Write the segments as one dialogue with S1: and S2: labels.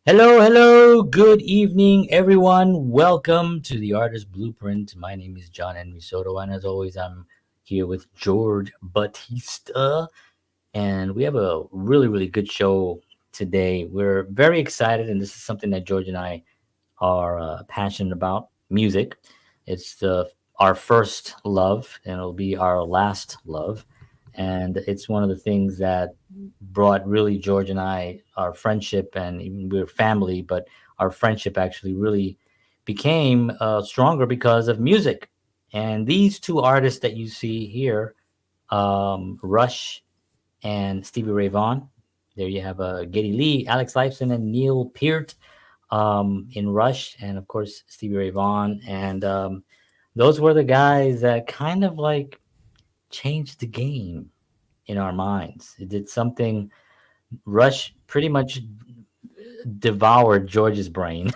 S1: Hello, hello. Good evening, everyone. Welcome to the Artist Blueprint. My name is John Henry Soto, and as always, I'm here with George Batista, and we have a really good show today. We're very excited, and this is something that George and I are passionate about: music. It's our first love, and it'll be our last love. And it's one of the things that brought really George and I our friendship, and even we're family, but our friendship actually really became stronger because of music. And these two artists that you see here, Rush and Stevie Ray Vaughan. There you have Geddy Lee, Alex Lifeson, and Neil Peart in Rush, and of course Stevie Ray Vaughan. And those were the guys that kind of like changed the game in our minds. It did something. Rush pretty much devoured George's brain.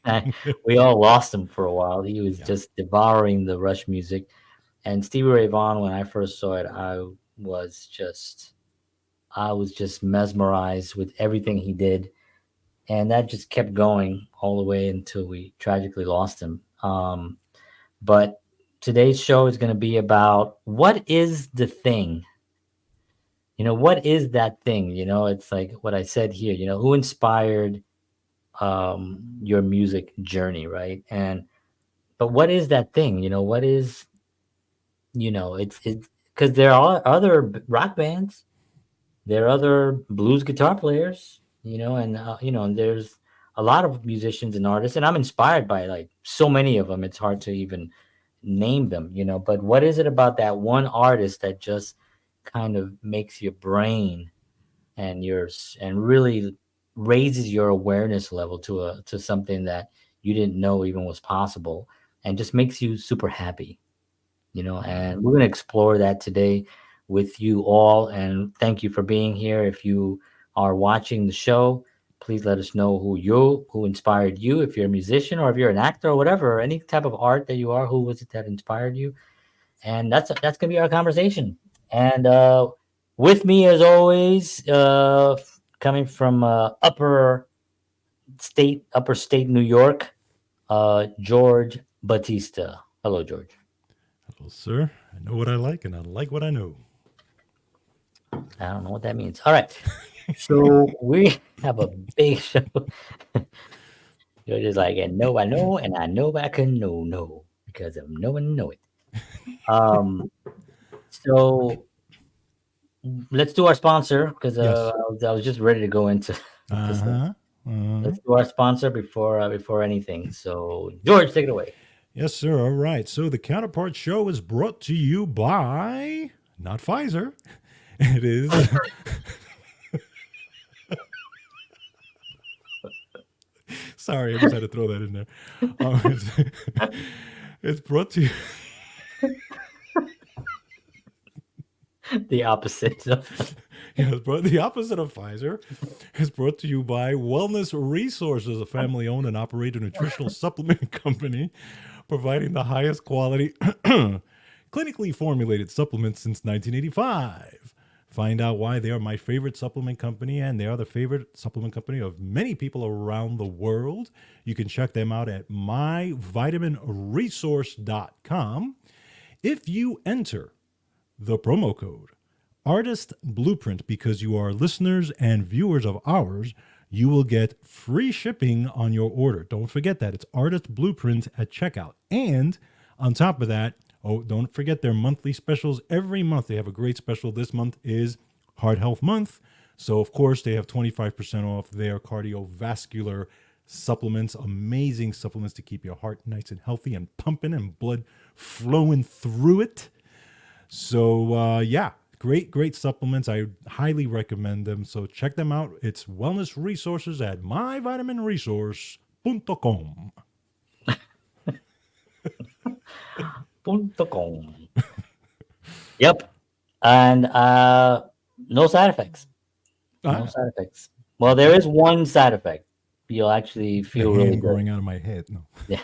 S1: And we all lost him for a while. He was
S2: Yeah.
S1: just devouring the Rush music. And Stevie Ray Vaughan, when I first saw it, was just I was just mesmerized with everything he did, and that just kept going all the way until we tragically lost him. But today's show is going to be about what is the thing. What is that thing? It's like what I said here. Who inspired your music journey, right? And but what is that thing? What is it's because there are other rock bands, there are other blues guitar players, and there's a lot of musicians and artists, and I'm inspired by like so many of them. It's hard to even name them, but what is it about that one artist that just kind of makes your brain and really raises your awareness level to something that you didn't know even was possible, and just makes you super happy, and we're going to explore that today with you all. And thank you for being here. If you are watching the show, please let us know who inspired you. If you're a musician, or if you're an actor, or whatever, or any type of art that you are, who was it that inspired you? And that's gonna be our conversation. And with me, as always, coming from upper state New York, George Batista. Hello, George.
S2: Hello, sir. I know what I like and I like what I know.
S1: I don't know what that means. All right. So we have a big show. You're just like, and no, I know, and I know I can know because I'm know and know it. Um, so let's do our sponsor because
S2: Yes.
S1: I was just ready to go into
S2: Uh
S1: this thing.
S2: huh. Uh-huh.
S1: Let's do our sponsor before anything. So George, take it away.
S2: Yes, sir. All right. So the Counterpart Show is brought to you by not Pfizer. It is. Sorry, I just had to throw that in there. It's brought to you.
S1: The opposite of
S2: Yeah, the opposite of Pfizer is brought to you by Wellness Resources, a family owned and operated nutritional supplement company providing the highest quality clinically formulated supplements since 1985. Find out why they are my favorite supplement company, and they are the favorite supplement company of many people around the world. You can check them out at myvitaminresource.com. If you enter the promo code Artist Blueprint because you are listeners and viewers of ours, you will get free shipping on your order. Don't forget that. It's Artist Blueprint at checkout. And on top of that, oh, don't forget their monthly specials. Every month they have a great special. This month is Heart Health Month. So, of course, they have 25% off their cardiovascular supplements, amazing supplements to keep your heart nice and healthy and pumping and blood flowing through it. So yeah, great supplements. I highly recommend them. So check them out. It's wellness resources at myvitaminresource.com.
S1: punto com. Yep. And no side effects. No
S2: Ah,
S1: side effects. Well, there is one side effect. You'll actually
S2: the
S1: feel really
S2: hand
S1: good.
S2: growing out of my head. No.
S1: Yeah.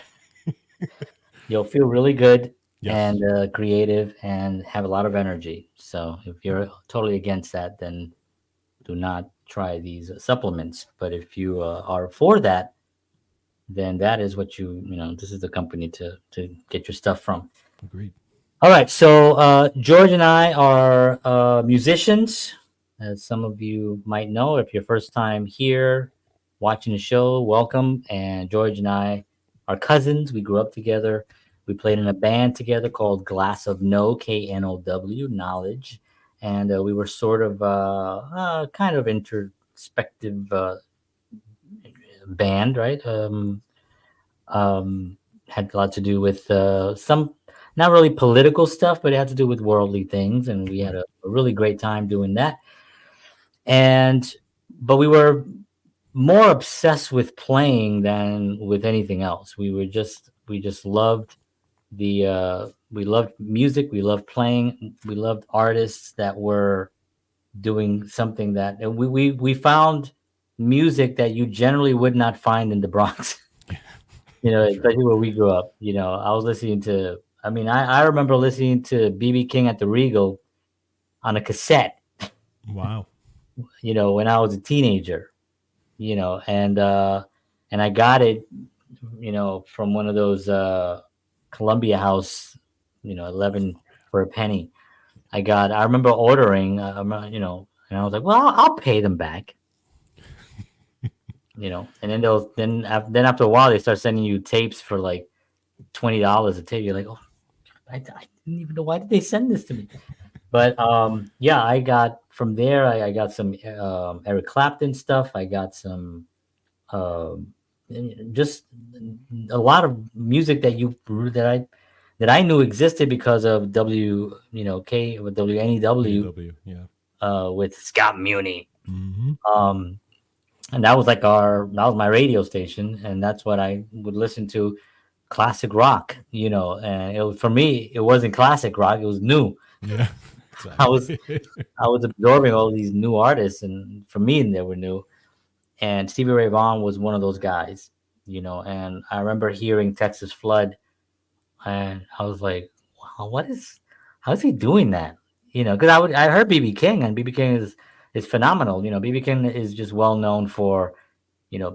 S1: You'll feel really good
S2: Yes.
S1: and creative and have a lot of energy. So if you're totally against that, then do not try these supplements. But if you are for that, then that is what this is the company to get your stuff from.
S2: Agreed.
S1: All right, so George and I are musicians, as some of you might know. If your first time here watching the show, welcome. And George and I are cousins. We grew up together. We played in a band together called Glass of No, KNOW, Knowledge. And we were sort of kind of introspective band, right? Um, had a lot to do with some not really political stuff, but it had to do with worldly things, and we had
S2: Right.
S1: a really great time doing that. And but we were more obsessed with playing than with anything else. We just loved we loved music, we loved playing, we loved artists that were doing something that and we found music that you generally would not find in the Bronx.
S2: That's right.
S1: Especially where we grew up. I was listening to, I mean, I remember listening to BB King at the Regal on a cassette,
S2: Wow.
S1: when I was a teenager, and I got it, from one of those Columbia House, 11 for a penny. I remember ordering, and I was like, well, I'll pay them back, and then after a while, they start sending you tapes for like $20 a tape. You're like, oh, I didn't even know, why did they send this to me. But yeah, I got from there. I got some Eric Clapton stuff. I got some um, just a lot of music that I knew existed because of K with WNEW
S2: KW. Yeah.
S1: with Scott Muni.
S2: Hmm.
S1: Um, and that was my radio station, and that's what I would listen to, classic rock. And for me, it wasn't classic rock; it was new.
S2: Yeah.
S1: I was
S2: Exactly.
S1: I was absorbing all these new artists, and for me, they were new. And Stevie Ray Vaughan was one of those guys. And I remember hearing Texas Flood, and I was like, "Wow, how is he doing that?" Because I heard BB King, and BB King is phenomenal. BB King is just well known for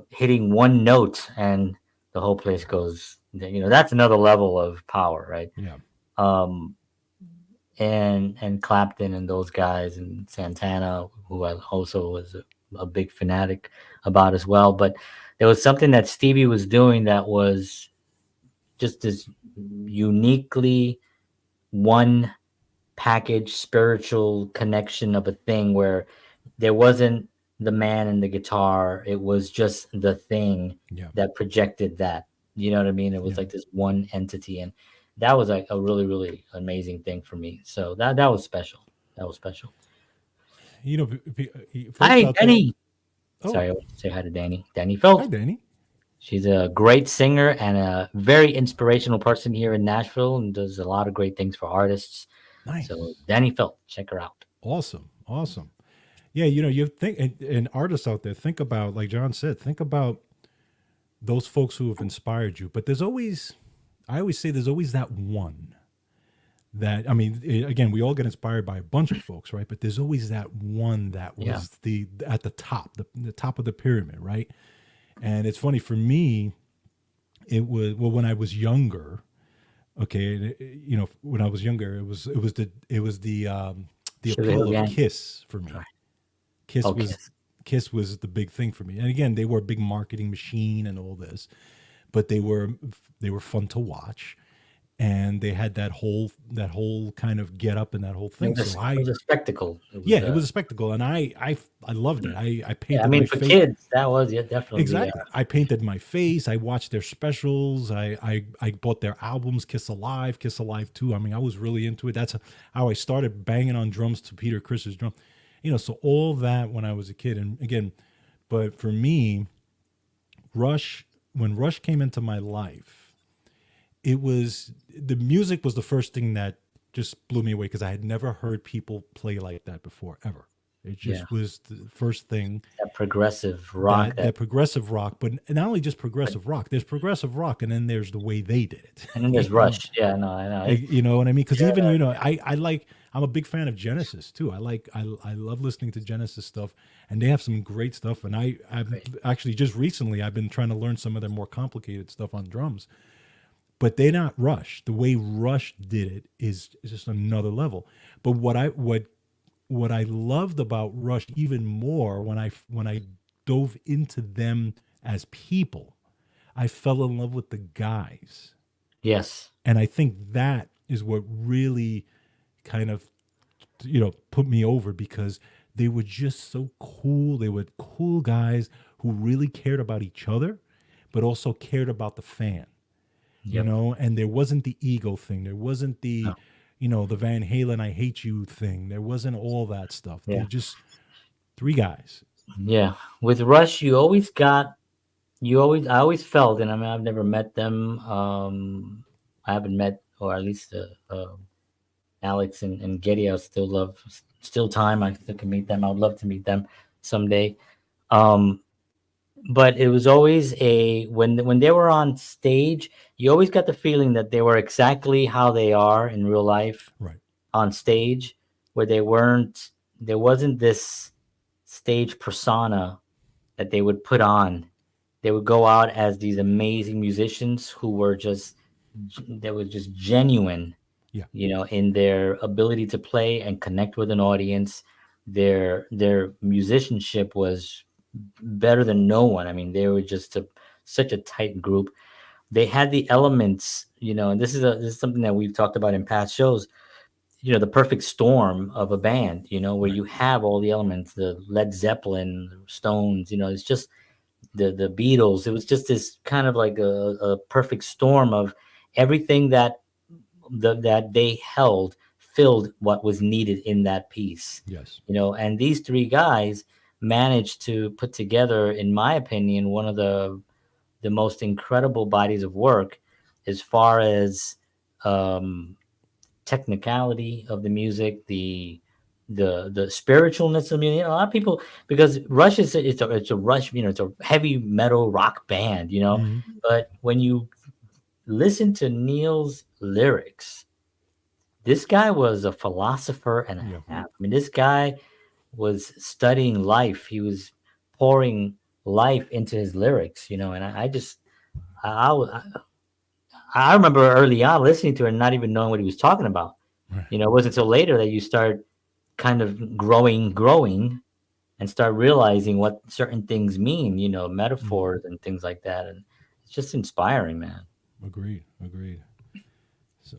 S1: hitting one note, and the whole place goes. That's another level of power, right?
S2: Yeah.
S1: Um, and Clapton and those guys and Santana, who I also was a big fanatic about as well. But there was something that Stevie was doing that was just this uniquely one package spiritual connection of a thing where there wasn't the man and the guitar, it was just the thing
S2: Yeah.
S1: that projected that. You know what I mean? It was
S2: Yeah.
S1: like this one entity, and that was like a really really amazing thing for me. So that was special. That was special.
S2: Folks
S1: Hi,
S2: out there.
S1: Danny.
S2: Oh,
S1: Sorry, I want to say hi to Danny
S2: hi,
S1: Felt.
S2: Danny.
S1: She's a great singer and a very inspirational person here in Nashville, and does a lot of great things for artists. So
S2: Nice.
S1: Danny Felt, check her out.
S2: Awesome. Awesome. Yeah. You think, and artists out there, think about, like John said, think about those folks who have inspired you. But I always say there's always that one that, I mean, again, we all get inspired by a bunch of folks, right? But there's always that one that
S1: Yeah.
S2: was at the top, the top of the pyramid, right? And it's funny for me, it was, well, when I was younger, okay, when I was younger, the
S1: Sugar Hill
S2: appeal of
S1: Gang.
S2: Kiss for me.
S1: Sorry.
S2: Kiss
S1: Oh,
S2: was
S1: Kiss.
S2: Kiss was the big thing for me. And again, they were a big marketing machine and all this, but they were fun to watch, and they had that whole kind of get up and that whole thing. So
S1: It was a spectacle. It
S2: yeah,
S1: was
S2: it was a spectacle, and I loved it. I
S1: yeah. I
S2: painted
S1: mean,
S2: my
S1: for
S2: face.
S1: kids, that was, yeah, definitely.
S2: Exactly. I painted my face. I watched their specials. I bought their albums, Kiss Alive, Kiss Alive 2. I mean, I was really into it. That's how I started banging on drums to Peter Chris's drum. So all that when I was a kid. And again, but for me, Rush, when Rush came into my life, the music was the first thing that just blew me away because I had never heard people play like that before, ever. It
S1: Yeah,
S2: just was the first thing
S1: that progressive rock.
S2: that
S1: That,
S2: that progressive rock, but not only just
S1: but
S2: progressive rock. There's progressive rock, and then there's the way they did it.
S1: and then there's Rush. Yeah, no, I know.
S2: You know what I mean? Because even
S1: Yeah,
S2: I like I'm a big fan of Genesis too. I love listening to Genesis stuff, and they have some great stuff. And I'm
S1: great.
S2: actually just recently I've been trying to learn some of their more complicated stuff on drums. But they're not Rush. The way Rush did it is just another level. But what I loved about Rush even more when I dove into them as people, I fell in love with the guys.
S1: Yes.
S2: And I think that is what really kind of put me over because they were just so cool. They were cool guys who really cared about each other, but also cared about the fan.
S1: Yep.
S2: And there wasn't the ego thing. There wasn't
S1: No.
S2: the Van Halen I hate you thing. There wasn't all that stuff. They're
S1: Yeah.
S2: just three guys.
S1: Yeah. With Rush, I always felt, and I mean, I've never met them. I haven't met, or at least Alex and Getty. I still love, still time. I still can meet them. I would love to meet them someday. Um, but it was always when they were on stage, you always got the feeling that they were exactly how they are in real life
S2: Right.
S1: on stage, where there wasn't this stage persona that they would put on. They would go out as these amazing musicians who were just they were just genuine,
S2: Yeah.
S1: in their ability to play and connect with an audience. Their musicianship was better than no one. I mean, they were just such a tight group. They had the elements, and this is something that we've talked about in past shows. The perfect storm of a band, where
S2: Right.
S1: you have all the elements, the Led Zeppelin, Stones. It's just the Beatles. It was just this kind of like a perfect storm of everything that they held filled what was needed in that piece.
S2: Yes.
S1: And these three guys managed to put together, in my opinion, one of the most incredible bodies of work as far as um, technicality of the music, the spiritualness of music. A lot of people, because Rush it's a Rush, it's a heavy metal rock band,
S2: Hmm.
S1: but when you listen to Neil's lyrics, this guy was a philosopher and a
S2: Yeah.
S1: half. I mean, this guy was studying life. He was pouring life into his lyrics, and I just I, I I remember early on listening to it and not even knowing what he was talking about.
S2: Right.
S1: It wasn't until later that you start kind of growing and start realizing what certain things mean,
S2: Hmm.
S1: metaphors and things like that. And it's just inspiring, man.
S2: Agreed. Agreed. So,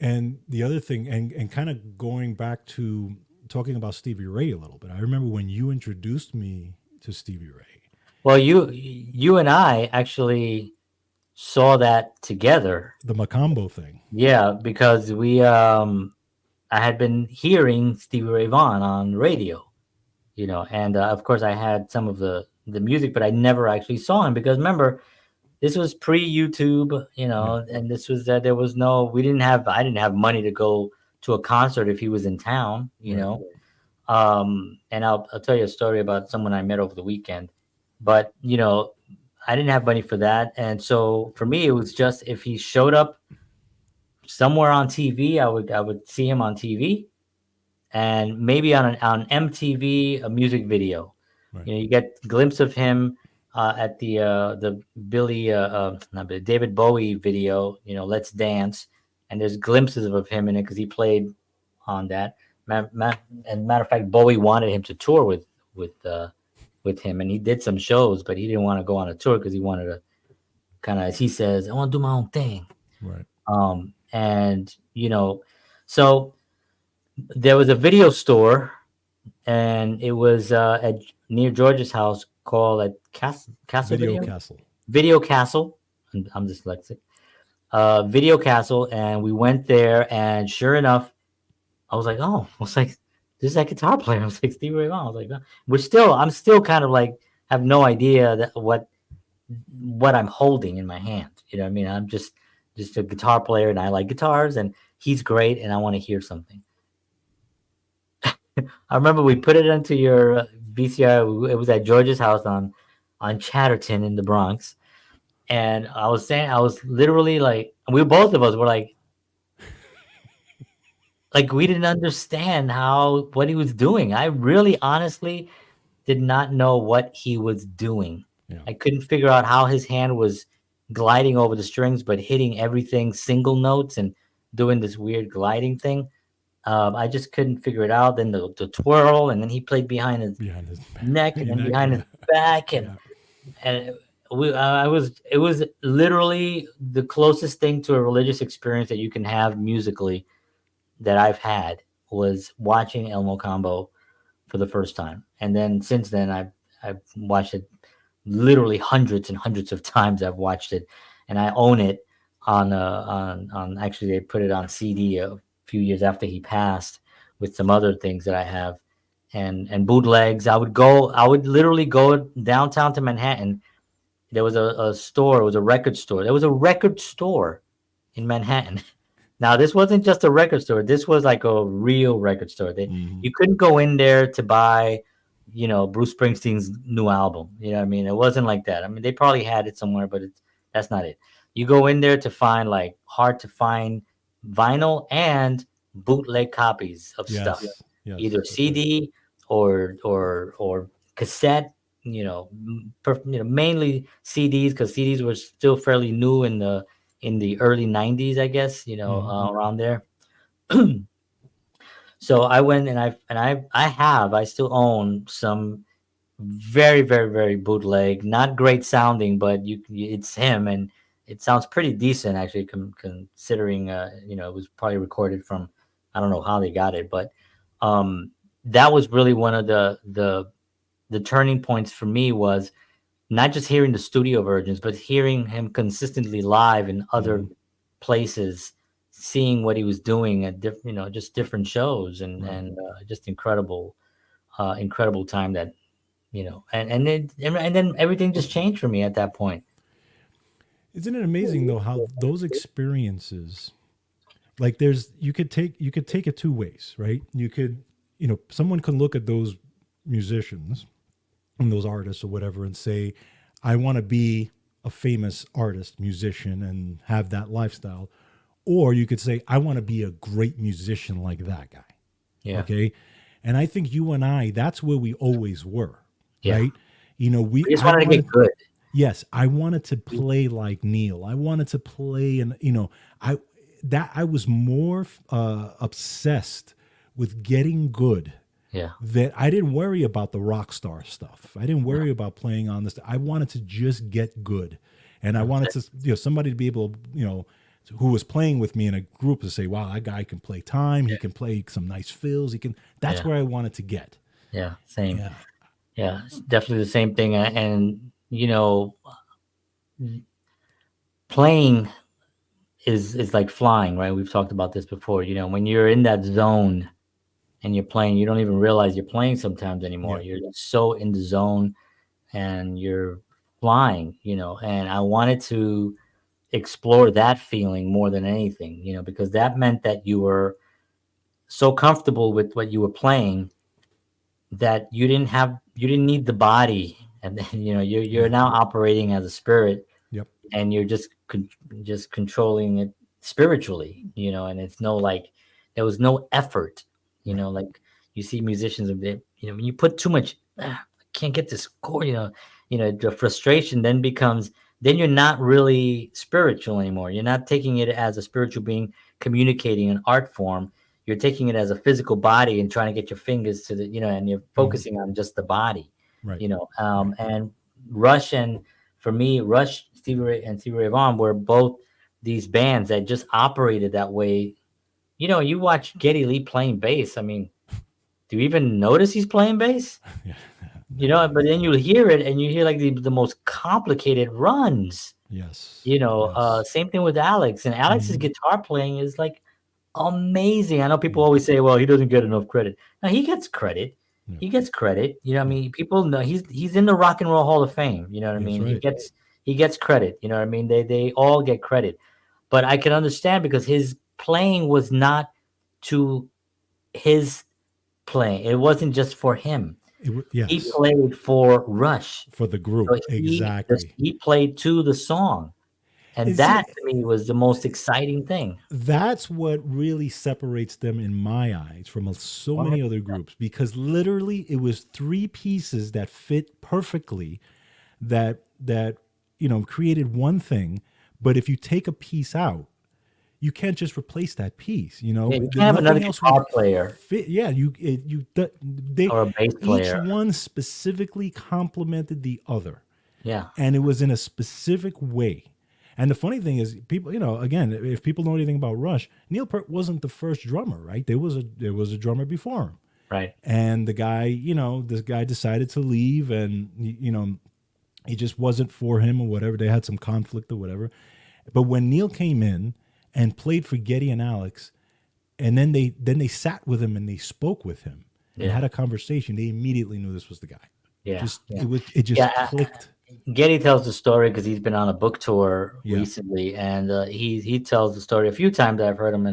S2: and the other thing, and kind of going back to talking about Stevie Ray a little bit. I remember when you introduced me to Stevie Ray.
S1: Well, you and I actually saw that together.
S2: The Macambo thing.
S1: Yeah, because I had been hearing Stevie Ray Vaughan on radio, and of course I had some of the music, but I never actually saw him because remember this was pre YouTube,
S2: Yeah.
S1: and this was that there was no we didn't have I didn't have money to go to a concert if he was in town,
S2: Right.
S1: And I'll tell you a story about someone I met over the weekend, but I didn't have money for that, and so for me it was just if he showed up somewhere on TV, I would see him on TV, and maybe on MTV a music video.
S2: Right.
S1: You get a glimpse of him at the Billy not Billy, David Bowie video. Let's Dance, and there's glimpses of him in it because he played on that. And matter of fact, Bowie wanted him to tour with him, and he did some shows, but he didn't want to go on a tour because he wanted to kind of, as he says, I want to do my own thing.
S2: Right.
S1: And so there was a video store, and it was at near George's house called at Castle
S2: Video
S1: Video
S2: Castle.
S1: Video Castle. I'm dyslexic. Video Castle, and we went there, and sure enough, I was like, oh, I was like, this is that guitar player. I was like, Stevie Ray Vaughan. I was like, oh. I'm still kind of like have no idea that what I'm holding in my hand. You know what I mean? I'm just a guitar player, and I like guitars, and he's great, and I want to hear something. I remember we put it into your VCR. It was at George's house on Chatterton in the Bronx, and I was saying, I was literally like, we both of us were like we didn't understand how what he was doing. I really, honestly did not know what he was doing.
S2: Yeah.
S1: I couldn't figure out how his hand was gliding over the strings, but hitting everything single notes and doing this weird gliding thing. I just couldn't figure it out. Then the twirl, and then he played behind his
S2: Behind his
S1: neck, and then
S2: neck.
S1: behind his
S2: Yeah.
S1: back,
S2: Yeah.
S1: and I was it was literally the closest thing to a religious experience that you can have musically that I've had was watching El Mocambo for the first time, and then since then I've watched it literally hundreds and hundreds of times. I've watched it, and I own it on actually they put it on CD a few years after he passed with some other things that I have and bootlegs. I would literally go downtown to Manhattan. There was a store, it was a record store. There was a record store in Manhattan. Now, this wasn't just a record store. This was like a real record store.
S2: Hmm.
S1: You couldn't go in there to buy, Bruce Springsteen's new album. You know what I mean? It wasn't like that. I mean, they probably had it somewhere, but that's not it. You go in there to find like hard to find vinyl and bootleg copies of stuff,
S2: Yes. Yes.
S1: either
S2: That's right.
S1: CD or cassette. Mainly CDs because CDs were still fairly new in the early 90s, I guess,
S2: Hmm.
S1: around there. So I went and I still own some very, very, very bootleg, not great sounding, but it's him, and it sounds pretty decent actually, considering, it was probably recorded from, I don't know how they got it, but um, that was really one of the turning points for me was not just hearing the studio versions, but hearing him consistently live in other
S2: Hmm.
S1: places, seeing what he was doing at just different shows,
S2: Right.
S1: and just incredible time that and then everything just changed for me at that point.
S2: Isn't it amazing though how those experiences, like there's you could take it two ways, right? You could, someone can look at those musicians and those artists or whatever and say, I want to be a famous artist, musician, and have that lifestyle. Or you could say, I want to be a great musician like that guy.
S1: Yeah,
S2: Okay. And I think you and I, that's where we always were,
S1: yeah.
S2: right?
S1: We just wanted to get good.
S2: yes, I wanted to play like Neil. I wanted to play, and, I, I was more obsessed with getting good
S1: Yeah,
S2: that I didn't worry about the rock star stuff. I didn't
S1: no,
S2: worry about playing on this. I wanted to just get good. And I
S1: that's
S2: wanted
S1: it.
S2: to, somebody to be able, who was playing with me in a group to say, wow, that guy can play time. He
S1: Yeah,
S2: can play some nice fills. That's
S1: yeah,
S2: where I wanted to get.
S1: yeah. Same.
S2: Yeah.
S1: Yeah, it's definitely the same thing. And playing is like flying, right? We've talked about this before. When you're in that zone and you're playing, you don't even realize you're playing sometimes anymore.
S2: Yeah.
S1: You're just so in the zone and you're flying, and I wanted to explore that feeling more than anything, because that meant that you were so comfortable with what you were playing that you didn't need the body, and then you're
S2: Yeah.
S1: now operating as a spirit,
S2: Yep.
S1: and you're just controlling it spiritually, and it's no like there was no effort,
S2: Right.
S1: like you see musicians of they, when you put too much, I can't get this chord, the frustration then becomes, then you're not really spiritual anymore. You're not taking it as a spiritual being communicating an art form. You're taking it as a physical body and trying to get your fingers to the, and you're
S2: Hmm.
S1: focusing on just the body,
S2: Right. Right.
S1: and Rush and for me, Rush, Stevie Ray, and Stevie Ray Vaughan were both these bands that just operated that way. You watch Geddy Lee playing bass. I mean, do you even notice he's playing bass?
S2: Yeah. No.
S1: But then you hear it and you hear like the most complicated runs.
S2: Yes. Yes.
S1: Same thing with Alex. And Alex's
S2: Hmm.
S1: guitar playing is like amazing. I know people
S2: Yeah.
S1: always say, well, he doesn't get enough credit. Now he gets credit.
S2: Yeah.
S1: He gets credit. You know what I
S2: Yeah.
S1: mean? People know he's in the Rock and Roll Hall of Fame. You know what I
S2: That's
S1: mean?
S2: right.
S1: He gets credit. You know what I mean? They all get credit. But I can understand because his playing was not to his playing. It wasn't just for him. He
S2: Yes,
S1: played for Rush.
S2: for the
S1: So
S2: group, exactly.
S1: he played to the song. And
S2: And
S1: that
S2: see,
S1: to me was the most exciting thing.
S2: that's what really separates them in my eyes from so many other
S1: 100%.
S2: groups, because literally it was three pieces that fit perfectly, that created one thing. But if you take a piece out, you can't just replace that piece.
S1: Yeah, you can't have another
S2: Nothing else would
S1: guitar player
S2: fit. Yeah, they
S1: or a bass
S2: each
S1: player.
S2: one specifically complemented the other,
S1: Yeah.
S2: and it was in a specific way. And the funny thing is, people, again, if people know anything about Rush, Neil Peart wasn't the first drummer, right? There was a drummer before him,
S1: Right.
S2: and the guy, this guy decided to leave, and it just wasn't for him or whatever. They had some conflict or whatever. But when Neil came in and played for Geddy and Alex, and then they sat with him and they spoke with him and
S1: Yeah.
S2: had a conversation, they immediately knew this was the guy.
S1: Yeah.
S2: Just
S1: Yeah.
S2: it just
S1: Yeah.
S2: clicked.
S1: Getty tells the story because he's been on a book tour
S2: Yeah.
S1: recently, and he tells the story a few times. I've heard him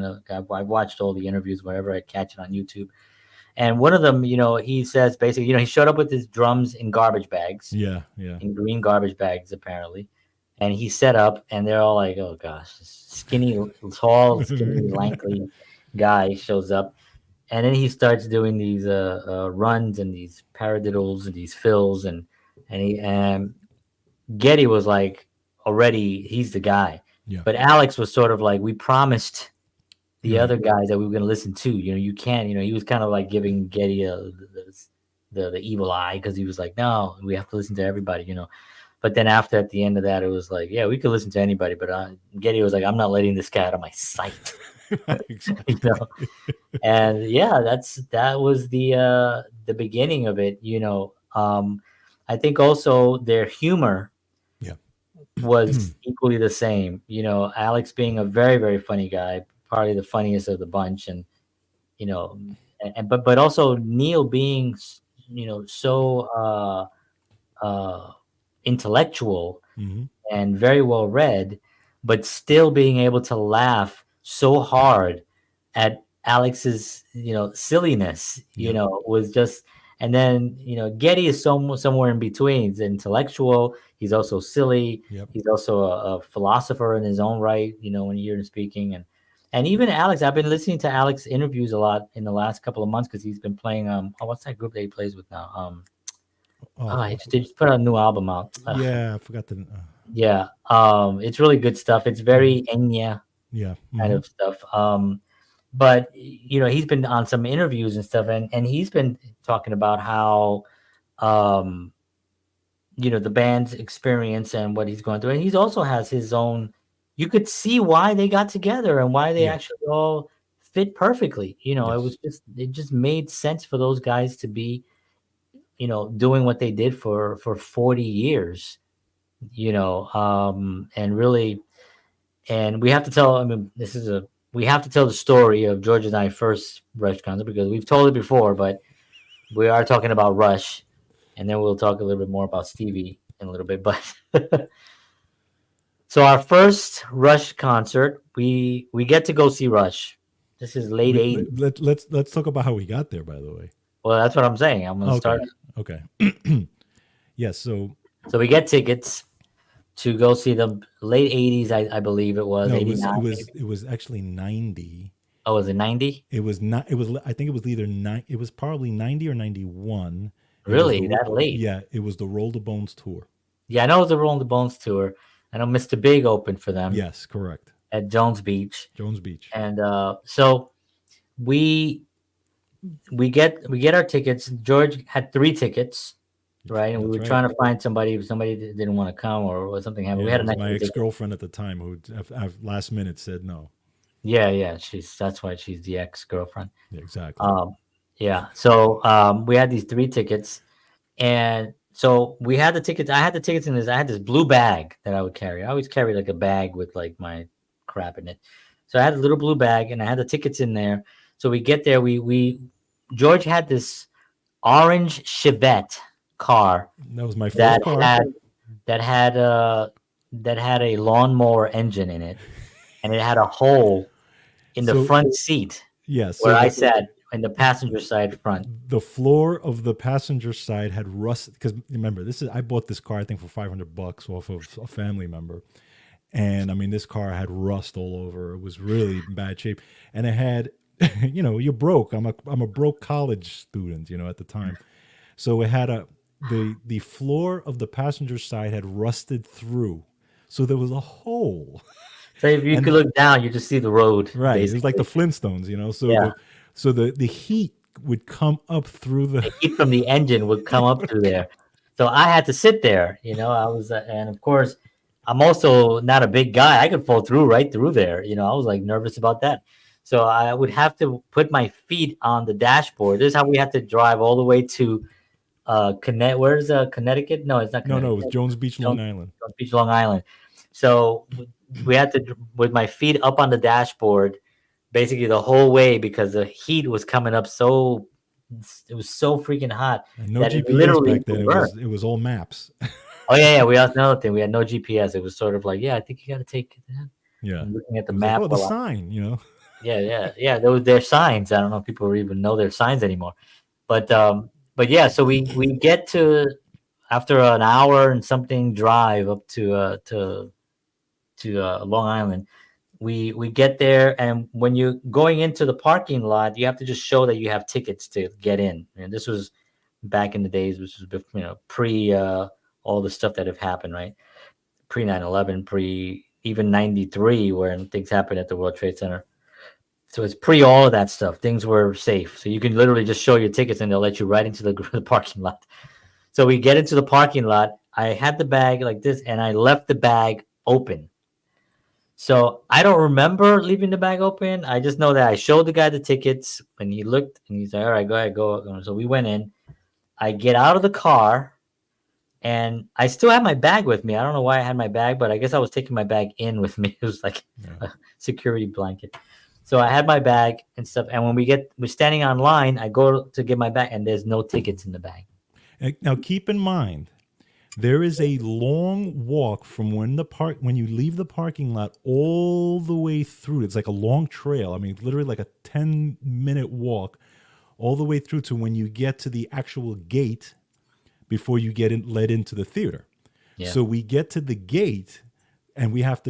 S1: I've watched all the interviews wherever I catch it on YouTube. And one of them, he says basically, he showed up with his drums in garbage bags,
S2: Yeah. Yeah.
S1: in green garbage bags apparently, and he set up, and they're all like, "Oh gosh, this skinny, tall, skinny, lanky guy shows up." And then he starts doing these runs and these paradiddles and these fills, and Getty was like, already he's the guy.
S2: Yeah.
S1: But Alex was sort of like, we promised the
S2: Right.
S1: other guys that we were going to listen to. You can't. He was kind of like giving Getty the evil eye, because he was like, no, we have to listen to everybody. But then after, at the end of that, it was like, yeah, we could listen to anybody. But Getty was like, I'm not letting this guy out of my sight. you know.
S2: Exactly.
S1: And yeah, that was the beginning of it. I think also their humor
S2: Yeah.
S1: was equally the same. Alex being a very, very funny guy, probably the funniest of the bunch, and you know, but also Neil being so intellectual
S2: Hmm.
S1: and very well read, but still being able to laugh so hard at Alex's silliness.
S2: Yep.
S1: Was just. And then Getty is somewhere in between. He's intellectual. He's also silly.
S2: Yep.
S1: He's also a philosopher in his own right. When you hear him speaking, and even Alex. I've been listening to Alex interviews a lot in the last couple of months, because he's been playing. What's that group that he plays with now?
S2: Oh,
S1: They just put a new album out.
S2: yeah. I forgot the.
S1: Yeah, it's really good stuff. It's very Enya
S2: Yeah.
S1: kind
S2: Hmm.
S1: of stuff. But he's been on some interviews and stuff, and he's been talking about how um, the band's experience and what he's going through, and he also has his own. You could see why they got together and why they
S2: Yeah.
S1: actually all fit perfectly.
S2: Yes.
S1: It just made sense for those guys to be doing what they did for 40 years. And really, and we have to tell. I mean, we have to tell the story of George and I first Rush concert, because we've told it before, but we are talking about Rush, and then we'll talk a little bit more about Stevie in a little bit. But so our first Rush concert, we get to go see Rush. This is late
S2: We,
S1: '80s.
S2: let's talk about how we got there. By the way.
S1: Well, that's what I'm saying. I'm going to start.
S2: Okay. Okay. Yes. So
S1: So we get tickets to go see them. Late '80s, I believe it was
S2: no, it
S1: 89.
S2: was
S1: Maybe.
S2: it was actually 90.
S1: Oh, was it '90?
S2: It was not. It was. I think it was either nine. It was probably 90 or 91. It was
S1: Really, that late?
S2: yeah. It was the Roll the Bones tour.
S1: Yeah, I know it was the Rolling the Bones tour. I know Mr. Big opened for them
S2: Yes, correct.
S1: at Jones Beach,
S2: Jones Beach.
S1: and so we we get our tickets. George had 3 tickets, right? And we
S2: That's
S1: were
S2: right.
S1: trying to find somebody if somebody didn't want to come, or something happened. We
S2: Yeah,
S1: had
S2: it
S1: an
S2: was my
S1: extra
S2: ex
S1: ticket.
S2: girlfriend at the time who, last minute, said no.
S1: Yeah, yeah. That's why she's the ex girlfriend.
S2: Yeah, exactly.
S1: Yeah. So we had these 3 tickets, and so we had the tickets. I had the tickets in this. I had this blue bag that I would carry. I always carry like a bag with like my crap in it. So I had a little blue bag, and I had the tickets in there. So we get there. We George had this orange Chevette car
S2: That was my first
S1: that
S2: car.
S1: had that had that had a lawnmower engine in it, and it had a hole in the
S2: So
S1: front seat
S2: yeah, so
S1: where I
S2: the
S1: sat. in the passenger side front.
S2: The floor of the passenger side had rusted because remember, this is I bought this car I think for $500 off of a family member, and I mean this car had rust all over. It was really in bad shape, and it had, you're broke. I'm a broke college student, at the time, so it had the floor of the passenger side had rusted through, so there was a hole.
S1: So if you could
S2: And
S1: look down, you just see the road,
S2: right, it was like the
S1: basically.
S2: Flintstones, so
S1: Yeah.
S2: the heat would come up through the
S1: The heat from the engine would come up through there. So I had to sit there, I was, and of course, I'm also not a big guy. I could fall through right through there. I was like nervous about that. So I would have to put my feet on the dashboard. This is how we had to drive all the way to where's Connecticut? No, it's not
S2: no, no, it
S1: Connecticut.
S2: was Jones Beach,
S1: Jones
S2: Long Island.
S1: Jones Beach, Long Island. So we had to with my feet up on the dashboard basically the whole way because the heat was coming up so it was so freaking hot
S2: And no
S1: that it
S2: GPS
S1: literally
S2: back then.
S1: would
S2: It
S1: burn.
S2: was all maps.
S1: Oh yeah, yeah. We also another thing. We had no GPS. It was sort of like, yeah, I think you got to take that.
S2: Yeah,
S1: I'm looking at the
S2: it was like,
S1: map
S2: oh, the
S1: while
S2: sign.
S1: yeah, yeah, yeah. There was their signs. I don't know if people even know their signs anymore. But yeah. So we get to after an hour and something drive up to Long Island. We get there, and when you're going into the parking lot, you have to just show that you have tickets to get in. And this was back in the days, which was pre all the stuff that have happened, right? Pre 9/11, pre even 93, when things happened at the World Trade Center. So it's pre all of that stuff. Things were safe, so you can literally just show your tickets, and they'll let you right into the parking lot. So we get into the parking lot. I had the bag like this, and I left the bag open. So I don't remember leaving the bag open. I just know that I showed the guy the tickets and he looked and he's like, all right, go ahead, go. So we went in. I get out of the car and I still had my bag with me. I don't know why I had my bag, but I guess I was taking my bag in with me. It was like
S2: Yeah.
S1: a security blanket. So I had my bag and stuff. And when we're standing online, I go to get my bag and there's no tickets in the bag.
S2: Now keep in mind, there is a long walk from when you leave the parking lot all the way through. It's like a long trail. I mean, literally like a 10-minute walk all the way through to when you get to the actual gate before you get led into the theater.
S1: Yeah.
S2: So we get to the gate and they have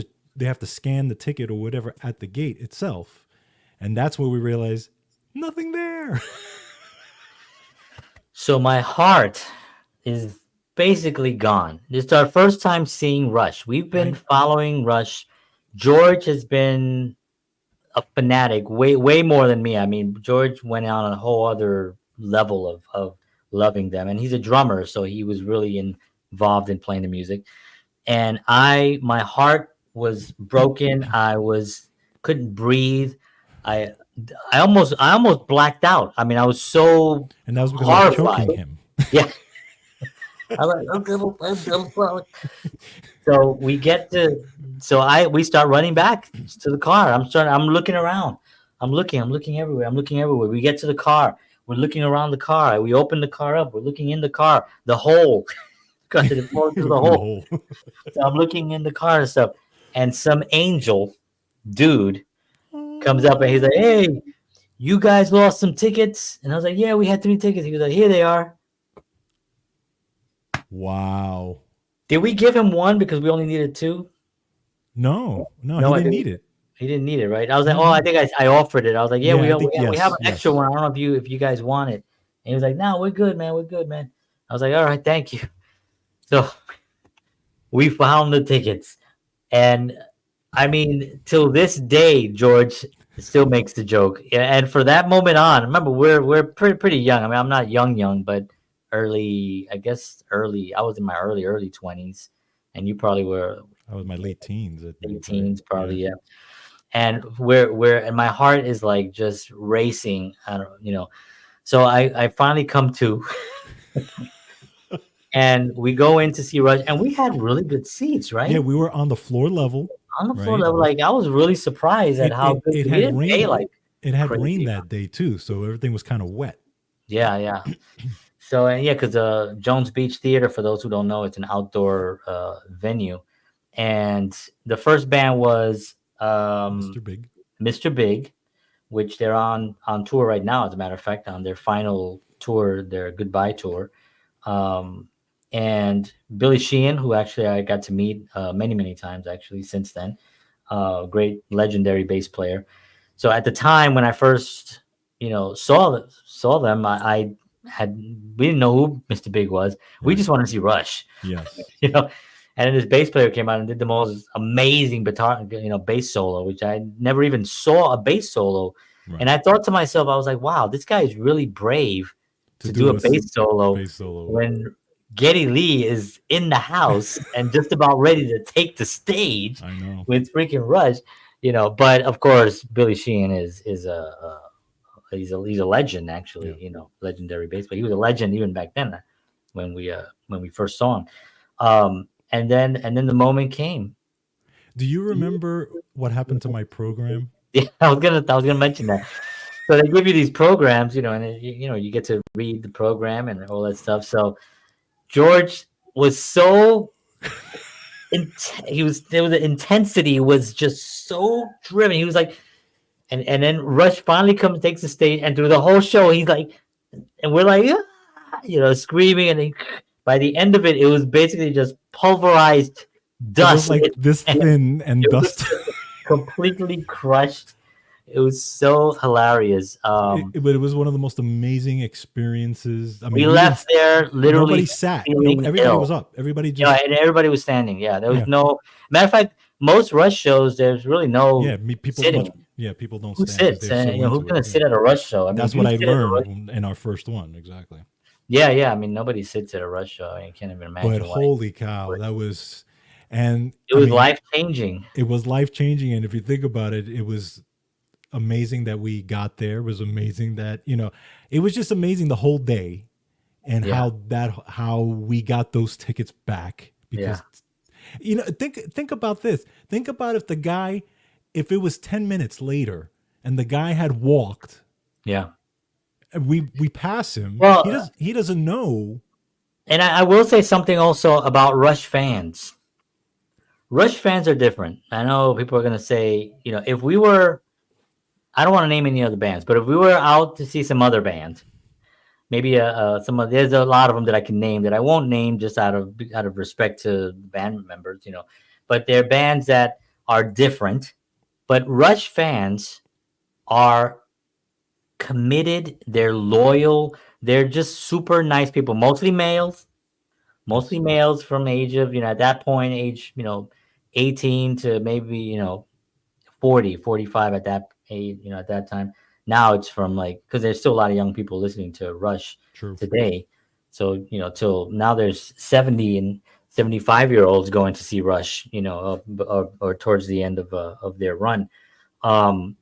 S2: to scan the ticket or whatever at the gate itself. And that's where we realize nothing there.
S1: So my heart is basically gone. This is our first time seeing Rush. We've been following Rush. George has been a fanatic, way more than me. I mean, George went on a whole other level of loving them, and he's a drummer, so he was really involved in playing the music. And my heart was broken. I couldn't breathe. I I almost blacked out. I mean, I was so
S2: And that was because I was
S1: horrified.
S2: choking him.
S1: Yeah. I was like, so we get to, we start running back to the car. I'm looking around. I'm looking everywhere. We get to the car. We're looking around the car. We open the car up. We're looking in the car. The hole, because it falls through the
S2: From the
S1: hole.
S2: hole.
S1: So I'm looking in the car and stuff. And some angel dude comes up and he's like, "Hey, you guys lost some tickets?" And I was like, "Yeah, we had 3 tickets." He was like, "Here they are."
S2: Wow.
S1: Did we give him one because we only needed 2?
S2: No, he
S1: No, I
S2: didn't
S1: didn't.
S2: need it.
S1: He didn't need it, right? I was like, "Oh, I
S2: Mm-mm.
S1: think I offered it." I was like, "Yeah,
S2: Yeah, I
S1: we
S2: think
S1: we have
S2: yes,
S1: an extra
S2: yes.
S1: one. I don't know if you guys want it." And he was like, "No, we're good, man. We're good, man." I was like, "All right, thank you." So we found the tickets, and I mean, till this day, George still makes the joke. Yeah, and for that moment on, remember we're pretty young. I mean, I'm not young, but early. I guess early. I was in my early 20s, and you probably were
S2: I was my late teens, I
S1: late
S2: think, right?
S1: teens,
S2: Yeah.
S1: probably, yeah. And and my heart is like just racing. I don't. So I finally come to, and we go in to see Rush, and we had really good seats,
S2: Yeah,
S1: right?
S2: we were on the floor level,
S1: On the floor
S2: right?
S1: level. Like I was really surprised at
S2: It
S1: how
S2: it
S1: good
S2: it
S1: we
S2: had
S1: didn't pay
S2: rained.
S1: like
S2: It had rained
S1: crazy.
S2: that day too, so everything was kind of wet.
S1: Yeah, yeah. So yeah, because Jones Beach Theater, for those who don't know, it's an outdoor venue, and the first band was
S2: Mr. Big.
S1: Mr. Big, which they're on tour right now. As a matter of fact, on their final tour, their goodbye tour. Um, and Billy Sheehan, who actually I got to meet many times actually since then, great legendary bass player. So at the time when I first, saw them, I had we didn't know who Mr. Big was. We
S2: Right.
S1: just wanted to see Rush,
S2: Yes.
S1: you know. And then this bass player came out and did the most amazing guitar, bass solo, which I never even saw a bass solo. And
S2: Right.
S1: I thought to myself, I was like, wow, this guy is really brave
S2: To
S1: to do
S2: do
S1: a
S2: a
S1: bass solo
S2: bass solo.
S1: when Geddy Lee is in the house and just about ready to take the stage
S2: I know.
S1: with freaking Rush, But of course, Billy Sheehan is he's a legend actually,
S2: Yeah.
S1: legendary bass player. He was a legend even back then when we first saw him. And then the moment came.
S2: Do you remember what happened to my program?
S1: Yeah, I was gonna mention that. So they give you these programs, and you get to read the program and all that stuff. So George was so there was the intensity was just so driven. He was like, and then Rush finally comes, takes the stage, and through the whole show, he's like, and we're like, "Ah," screaming, and then by the end of it, it was basically just pulverized
S2: It was
S1: dust,
S2: like this
S1: and
S2: thin and
S1: it was
S2: dust.
S1: just completely crushed. It was so hilarious.
S2: But it was one of the most amazing experiences. I
S1: We
S2: mean, we didn't.
S1: left there literally
S2: Nobody sat.
S1: feeling
S2: Everybody was
S1: ill.
S2: up. Everybody just.
S1: And everybody was standing. Yeah, there was
S2: Yeah.
S1: no matter of fact. Most Rush shows, there's really no
S2: Yeah. People much.
S1: sitting.
S2: Yeah. People don't
S1: Who
S2: stand because
S1: sits?
S2: they're so
S1: Who's
S2: into it.
S1: gonna
S2: Yeah.
S1: sit at a Rush show? I mean, if
S2: That's
S1: you
S2: what I
S1: sit at a Rush,
S2: learned in our first one. Exactly.
S1: yeah, yeah. I mean, nobody sits at a Rush show. I can't even
S2: But
S1: imagine why.
S2: holy cow, that was. And
S1: It
S2: I
S1: was
S2: mean,
S1: life changing.
S2: it was life changing. And if you think about it, it was amazing that we got there. It was amazing that, it was just amazing the whole day and
S1: Yeah,
S2: how we got those tickets back
S1: yeah,
S2: because think about this. Think about if it was 10 minutes later and the guy had walked
S1: yeah.
S2: and we pass him,
S1: Well,
S2: he doesn't know.
S1: and I will say something also about Rush fans. Rush fans are different. I know people are gonna say, if we were, I don't want to name any other bands, but if we were out to see some other band, maybe there's a lot of them that I can name that I won't name just out of respect to band members, but they're bands that are different. But Rush fans are committed, they're loyal, they're just super nice people, mostly
S2: Yes,
S1: males from age of, at that point, age, 18 to maybe, 40, 45 at that age, at that time. Now it's from like, because there's still a lot of young people listening to Rush
S2: true.
S1: today. So, till now there's 70 and 75-year-olds going to see Rush, or towards the end of their run. Um,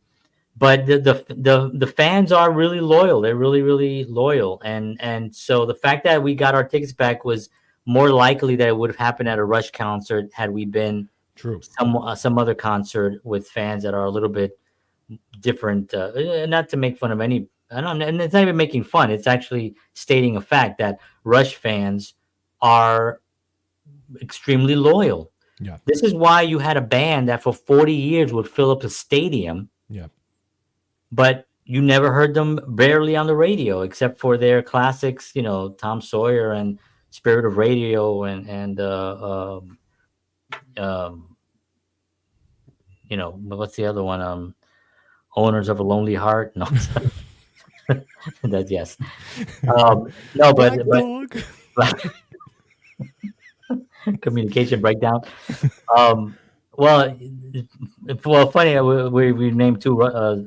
S1: but the fans are really loyal. They're really, really loyal. And so the fact that we got our tickets back was more likely that it would have happened at a Rush concert had we been
S2: True.
S1: some other concert with fans that are a little bit different. Not to make fun of any, I don't, and it's not even making fun. It's actually stating a fact that Rush fans are extremely loyal.
S2: Yeah.
S1: This is why you had a band that for 40 years would fill up a stadium,
S2: Yeah.
S1: but you never heard them barely on the radio except for their classics, Tom Sawyer and Spirit of Radio and um, what's the other one? Owners of a Lonely Heart. No, that's yes. No,
S2: Black
S1: but
S2: dog.
S1: communication breakdown. Um, well, funny. We named two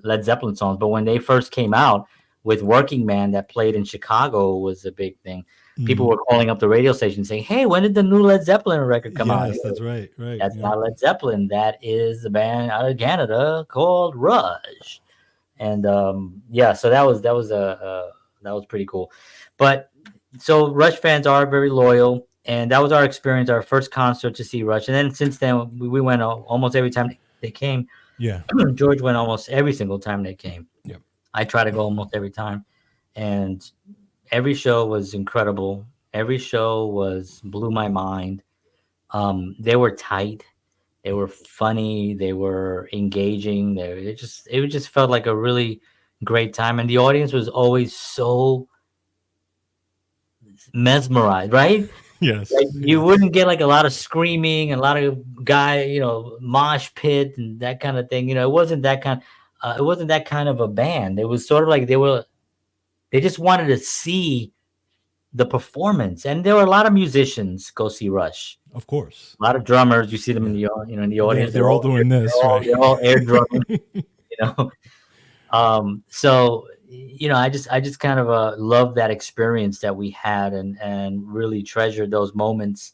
S1: Led Zeppelin songs, but when they first came out with Working Man, that played in Chicago, was a big thing. People
S2: Mhm.
S1: were calling up the radio station saying, "Hey, when did the new Led Zeppelin record come out?"
S2: Yes, that's right. Right.
S1: That's
S2: Yeah.
S1: not Led Zeppelin. That is a band out of Canada called Rush. And yeah, so that was pretty cool. But so Rush fans are very loyal, and that was our experience, our first concert to see Rush. And then since then, we went almost every time they came.
S2: Yeah.
S1: George went almost every single time they came.
S2: Yep.
S1: I try to go almost every time, and every show was incredible. Every show blew my mind. They were tight. They were funny. They were engaging. It just felt like a really great time, and the audience was always so mesmerized, right? Like
S2: Yes,
S1: you
S2: yes,
S1: wouldn't get like a lot of screaming, a lot of mosh pit and that kind of thing. It wasn't that kind. It wasn't that kind of a band. It was sort of like they just wanted to see the performance, and there were a lot of musicians go see Rush.
S2: of course.
S1: A lot of drummers. You see them in
S2: Yeah,
S1: the
S2: they're
S1: audience.
S2: they're all doing this, right?
S1: They're all air drumming. You know, so I just kind of love that experience that we had, and really treasured those moments,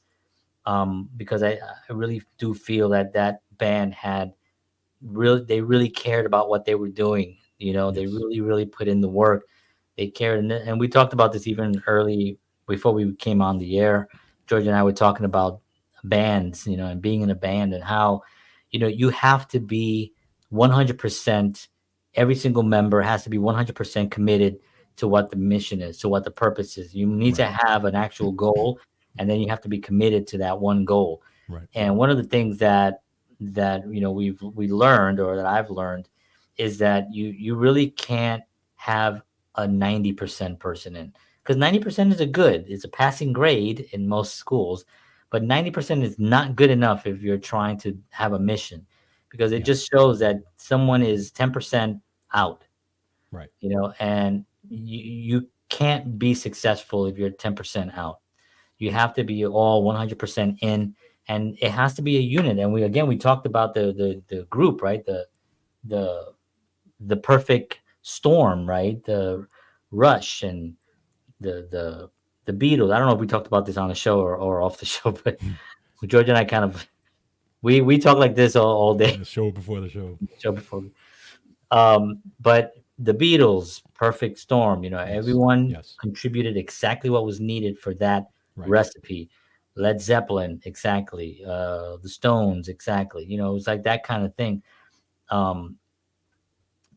S1: because I really do feel that that band had they really cared about what they were doing. They
S2: Yes.
S1: really put in the work. They cared, and we talked about this even early before we came on the air. George and I were talking about bands, and being in a band, and how you have to be 100%. Every single member has to be 100% committed to what the mission is, to what the purpose is. You need to
S2: Right.
S1: have an actual goal, and then you have to be committed to that one goal.
S2: Right.
S1: And one of the things that we learned, or that I've learned, is that you really can't have a 90% person in, because 90% is a good, it's a passing grade in most schools, but 90% is not good enough if you're trying to have a mission, because it
S2: Yeah.
S1: just shows that someone is 10% out,
S2: Right.
S1: and you can't be successful if you're 10% out. You have to be all 100% in, and it has to be a unit. And we talked about the group, right? The the perfect storm, right? The Rush and the the Beatles. I don't know if we talked about this on the show, or off the show, but George and I kind of we talk like this all day.
S2: The show before the show.
S1: Show before. But the Beatles, Perfect Storm,
S2: Yes.
S1: everyone
S2: Yes.
S1: contributed exactly what was needed for that
S2: Right.
S1: recipe. Led Zeppelin, exactly. The Stones, exactly. It was like that kind of thing. Um,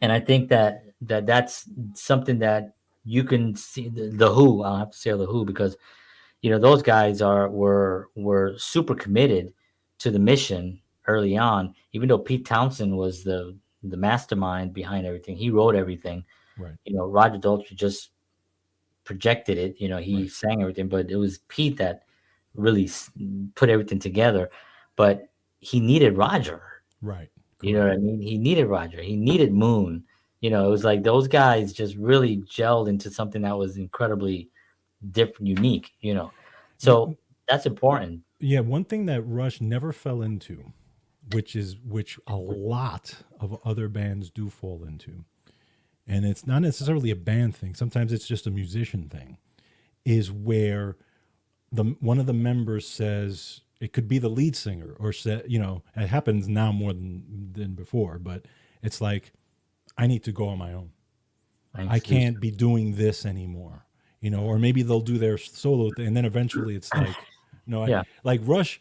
S1: and I think that's something that you can see. The Who, I'll have to say the Who, because those guys were super committed to the mission early on, even though Pete Townsend was the mastermind behind everything. He wrote everything.
S2: Right.
S1: Roger Daltrey just projected it. He
S2: Right.
S1: sang everything, but it was Pete that really put everything together. But he needed Roger.
S2: Right.
S1: You know
S2: Correct.
S1: what I mean? He needed Roger. He needed Moon. It was like those guys just really gelled into something that was incredibly different, unique. So that's important.
S2: Yeah, one thing that Rush never fell into, which a lot of other bands do fall into, and it's not necessarily a band thing. Sometimes it's just a musician thing. Is where the one of the members says, it could be the lead singer, or say, it happens now more than before, but it's like, I need to go on my own.
S1: I
S2: I
S1: introduced.
S2: can't be doing this anymore. Or maybe they'll do their solo thing, and then eventually it's like, no,
S1: Yeah,
S2: like Rush,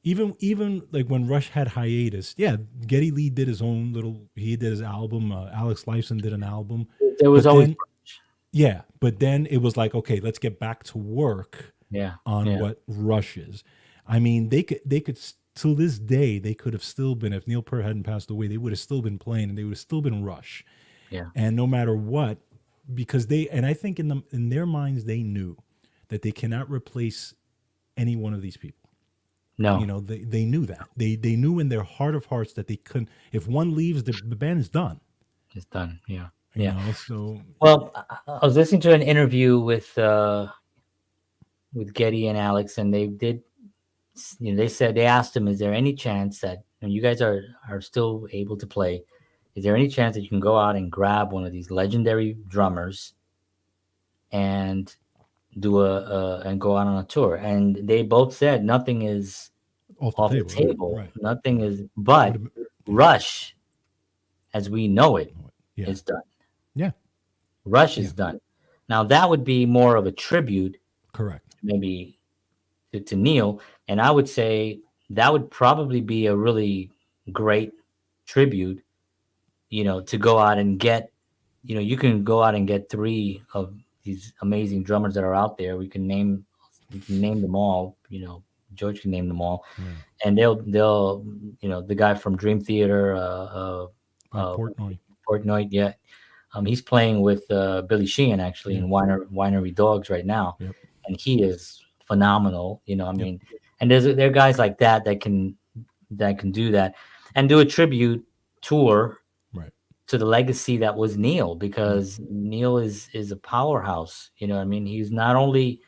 S2: even like when Rush had hiatus, yeah, Geddy Lee did his own little, he did his album, Alex Lifeson did an album,
S1: there was
S2: but
S1: always.
S2: then, yeah, but then it was like, okay, let's get back to work
S1: Yeah,
S2: on
S1: yeah,
S2: what Rush is. I mean, they could till this day, they could have still been, if Neil Peart hadn't passed away, they would have still been playing, and they would have still been Rush.
S1: yeah.
S2: And no matter what, because and I think in their minds they knew that they cannot replace any one of these people.
S1: No,
S2: They knew that. They knew in their heart of hearts that they couldn't, if one leaves, the band is done.
S1: it's done. Yeah, yeah.
S2: So
S1: Well, I was listening to an interview with Getty and Alex, and they did. They said, they asked him, "Is there any chance that, and you guys are still able to play? Is there any chance that you can go out and grab one of these legendary drummers and do and go out on a tour?" And they both said nothing is
S2: off the
S1: off the
S2: table, right?
S1: table.
S2: Right.
S1: Nothing
S2: Right.
S1: is, but
S2: Would yeah.
S1: Rush, as we know it,
S2: Yeah.
S1: is done.
S2: Yeah.
S1: Rush
S2: Yeah.
S1: is done. Now that would be more of a tribute,
S2: Correct.
S1: maybe to Neil, and I would say that would probably be a really great tribute. To go out and get, you can go out and get three of these amazing drummers that are out there. We can name them all. George can name them all,
S2: Yeah.
S1: and they'll the guy from Dream Theater, uh,
S2: Portnoy.
S1: Portnoy, yeah, he's playing with Billy Sheehan actually
S2: Yeah.
S1: in Winery Dogs right now,
S2: Yep.
S1: and he is phenomenal. I
S2: Yep.
S1: mean, and there are guys like that that can do that and do a tribute tour
S2: Right.
S1: to the legacy that was Neil,
S2: Yep.
S1: because Neil is a powerhouse. I mean, he's not only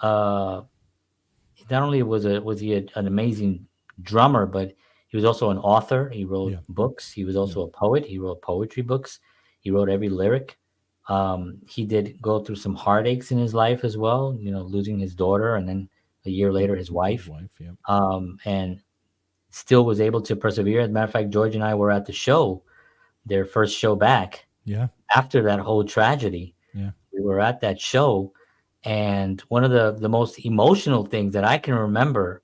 S1: uh was he an amazing drummer, but he was also an author. He wrote
S2: Yeah.
S1: books. He was
S2: Yep.
S1: also a poet. He wrote poetry books. He wrote every lyric. He did go through some heartaches in his life as well, losing his daughter and then a year later his
S2: His
S1: wife.
S2: wife. Yep.
S1: And still was able to persevere. As a matter of fact, George and I were at the show, their first show back
S2: Yeah.
S1: after that whole tragedy.
S2: Yeah.
S1: We were at that show, and one of the most emotional things that I can remember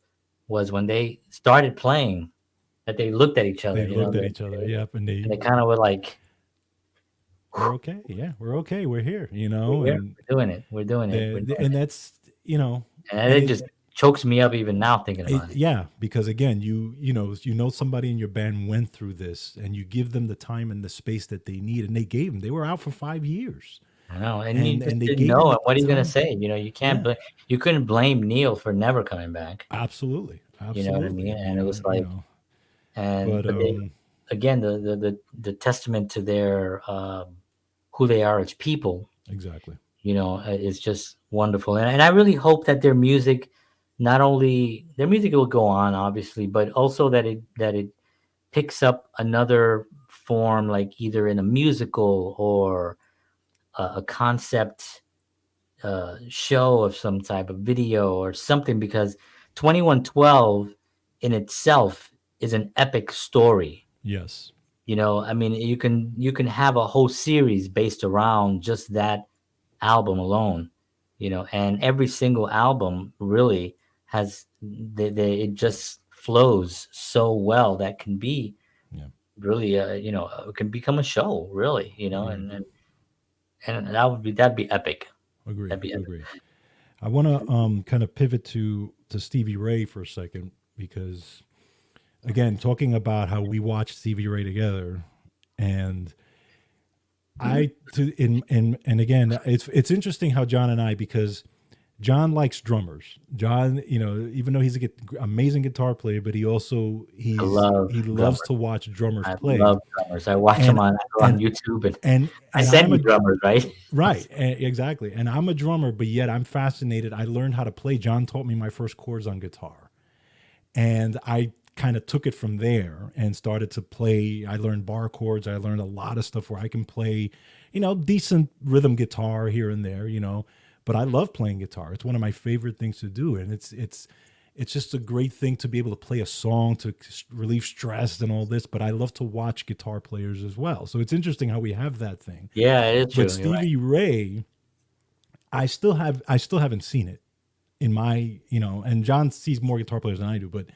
S1: was when they started playing, that they looked at each
S2: They
S1: other,
S2: looked at each other. Yep.
S1: and they kind of were like,
S2: we're okay. Yeah. We're okay. We're here.
S1: "We're here,
S2: And
S1: we're doing it, we're doing it, we're doing
S2: and
S1: it,"
S2: that's
S1: and
S2: and
S1: it just chokes me up even now thinking about it.
S2: yeah, because again, somebody in your band went through this, and you give them the time and the space that they need, and they gave them. They were out for 5 years,
S1: I know, and you just
S2: and they
S1: didn't
S2: gave them
S1: know.
S2: the
S1: And what are you gonna
S2: time.
S1: say?
S2: Yeah,
S1: You couldn't blame Neil for never coming back.
S2: absolutely,
S1: You know what I
S2: absolutely.
S1: mean? And it was like,
S2: But
S1: but they again the testament to their who they are as people,
S2: exactly.
S1: is just wonderful. And I really hope that their music, not only their music will go on obviously, but also that it picks up another form, like either in a musical or a concept show of some type of video or something, because 2112 in itself is an epic story.
S2: Yes.
S1: I mean, you can have a whole series based around just that album alone. And every single album really has it just flows so well that can be
S2: Yeah.
S1: really it can become a show really,
S2: Agreed.
S1: and that'd be epic.
S2: Agreed.
S1: That'd be epic.
S2: Agreed. I want to kind of pivot to Stevie Ray for a second, because again, talking about how we watched Stevie Ray together, and I to in and again, it's interesting how John and I, because John likes drummers. John, even though he's a amazing guitar player, but
S1: I love
S2: he loves
S1: drummers.
S2: to watch drummers
S1: I
S2: play.
S1: love drummers. I watch them
S2: And
S1: on I go on
S2: and
S1: YouTube, and I
S2: and
S1: send
S2: I'm
S1: you
S2: a
S1: drummers, right?
S2: right, exactly. And I'm a drummer, but yet I'm fascinated. I learned how to play. John taught me my first chords on guitar, and I kind of took it from there and started to play. I learned bar chords. I learned a lot of stuff where I can play, decent rhythm guitar here and there, but I love playing guitar. It's one of my favorite things to do, and it's just a great thing to be able to play a song to relieve stress and all this. But I love to watch guitar players as well. So it's interesting how we have that thing.
S1: Yeah, it is
S2: But
S1: true. You're right.
S2: Stevie Ray, I still haven't seen it in my, and John sees more guitar players than I do, but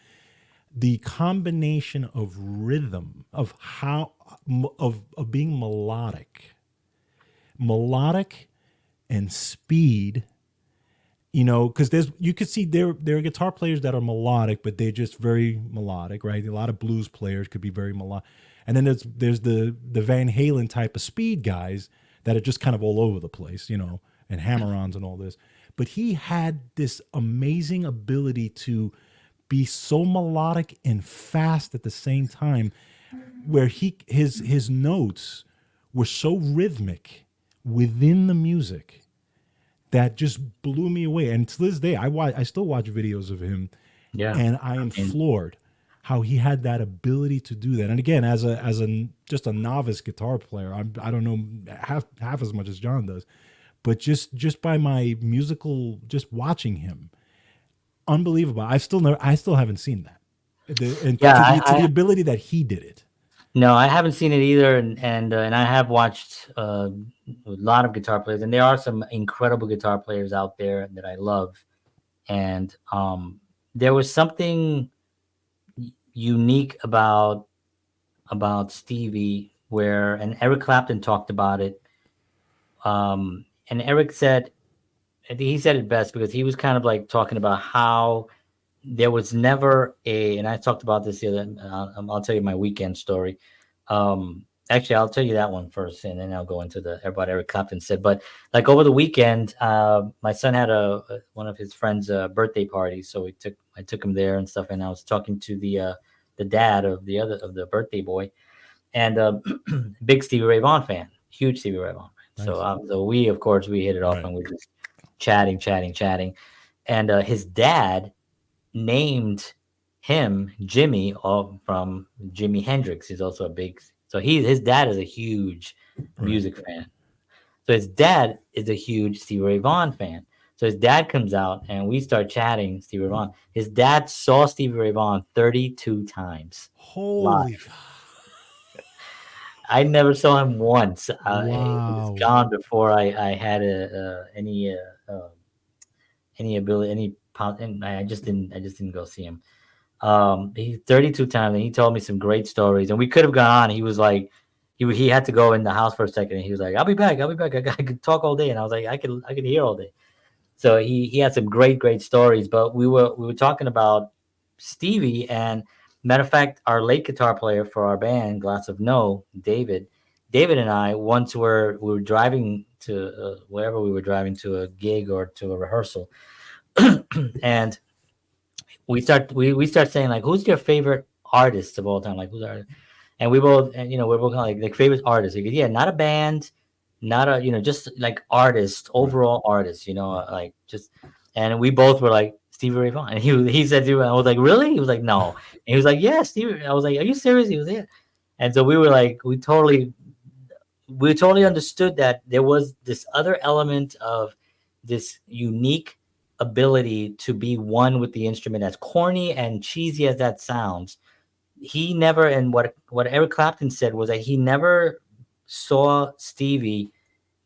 S2: the combination of rhythm, of how of being melodic and speed, because you could see there are guitar players that are melodic, but they're just very melodic, right? A lot of blues players could be very melodic, and then there's the Van Halen type of speed guys that are just kind of all over the place, and hammer-ons and all this. But he had this amazing ability to be so melodic and fast at the same time, where his notes were so rhythmic within the music that just blew me away. And to this day, I still watch videos of him,
S1: Yeah.
S2: and I am
S1: I mean,
S2: floored how he had that ability to do that. And again, as a just a novice guitar player, I don't know half as much as John does, but just by my musical, just watching him, unbelievable. I still haven't seen that. And
S1: yeah,
S2: to the ability that he did it.
S1: no, I haven't seen it either, and I have watched a lot of guitar players, and there are some incredible guitar players out there that I love, and there was something unique about Stevie, where and Eric Clapton talked about it, and Eric said, I think he said it best, because he was kind of like talking about how there was never a, and I talked about this the other. I'll tell you my weekend story. Actually, I'll tell you that one first, and then I'll go into the about Eric Clapton said. But like over the weekend, my son had one of his friends' birthday parties, so I took him there and stuff, and I was talking to the dad of the birthday boy, and big Stevie Ray Vaughan fan, huge Stevie Ray Vaughan fan. So
S2: Nice.
S1: so we of course we hit it off,
S2: Right.
S1: and we just chatting, and his dad named him Jimmy from Jimi Hendrix. He's also a big, so his dad is a huge
S2: Right.
S1: music fan. So his dad is a huge Stevie Ray Vaughan fan. So his dad comes out and we start chatting Stevie Ray Vaughan. His dad saw Stevie Ray Vaughan 32 times
S2: Holy
S1: live. I never saw him once. He was
S2: wow.
S1: gone before I had any ability, and I just didn't go see him. He 32 times, and he told me some great stories, and we could have gone on. He was like, he had to go in the house for a second, and he was like, I'll be back. I could talk all day, and I was like, I could hear all day. So he had some great stories. But we were talking about Stevie, and matter of fact, our late guitar player for our band, Glass of No, David and I once we were driving to wherever we were driving to a gig or to a rehearsal, and we start saying like, who's your favorite artist of all time? Like, who's our, and we both, and we're both kind of like favorite artists. Because yeah, not a band, not a, just like artist,
S2: Right.
S1: overall artist.
S2: Right.
S1: Like just, and we both were like Stevie Ray Vaughan. And he said to me, I was like, really? He was like, no. And he was like, yeah, Stevie. I was like, are you serious? He was, yeah. And so we were like, we totally understood that there was this other element of this unique ability to be one with the instrument, as corny and cheesy as that sounds. He never, and what Eric Clapton said was that he never saw Stevie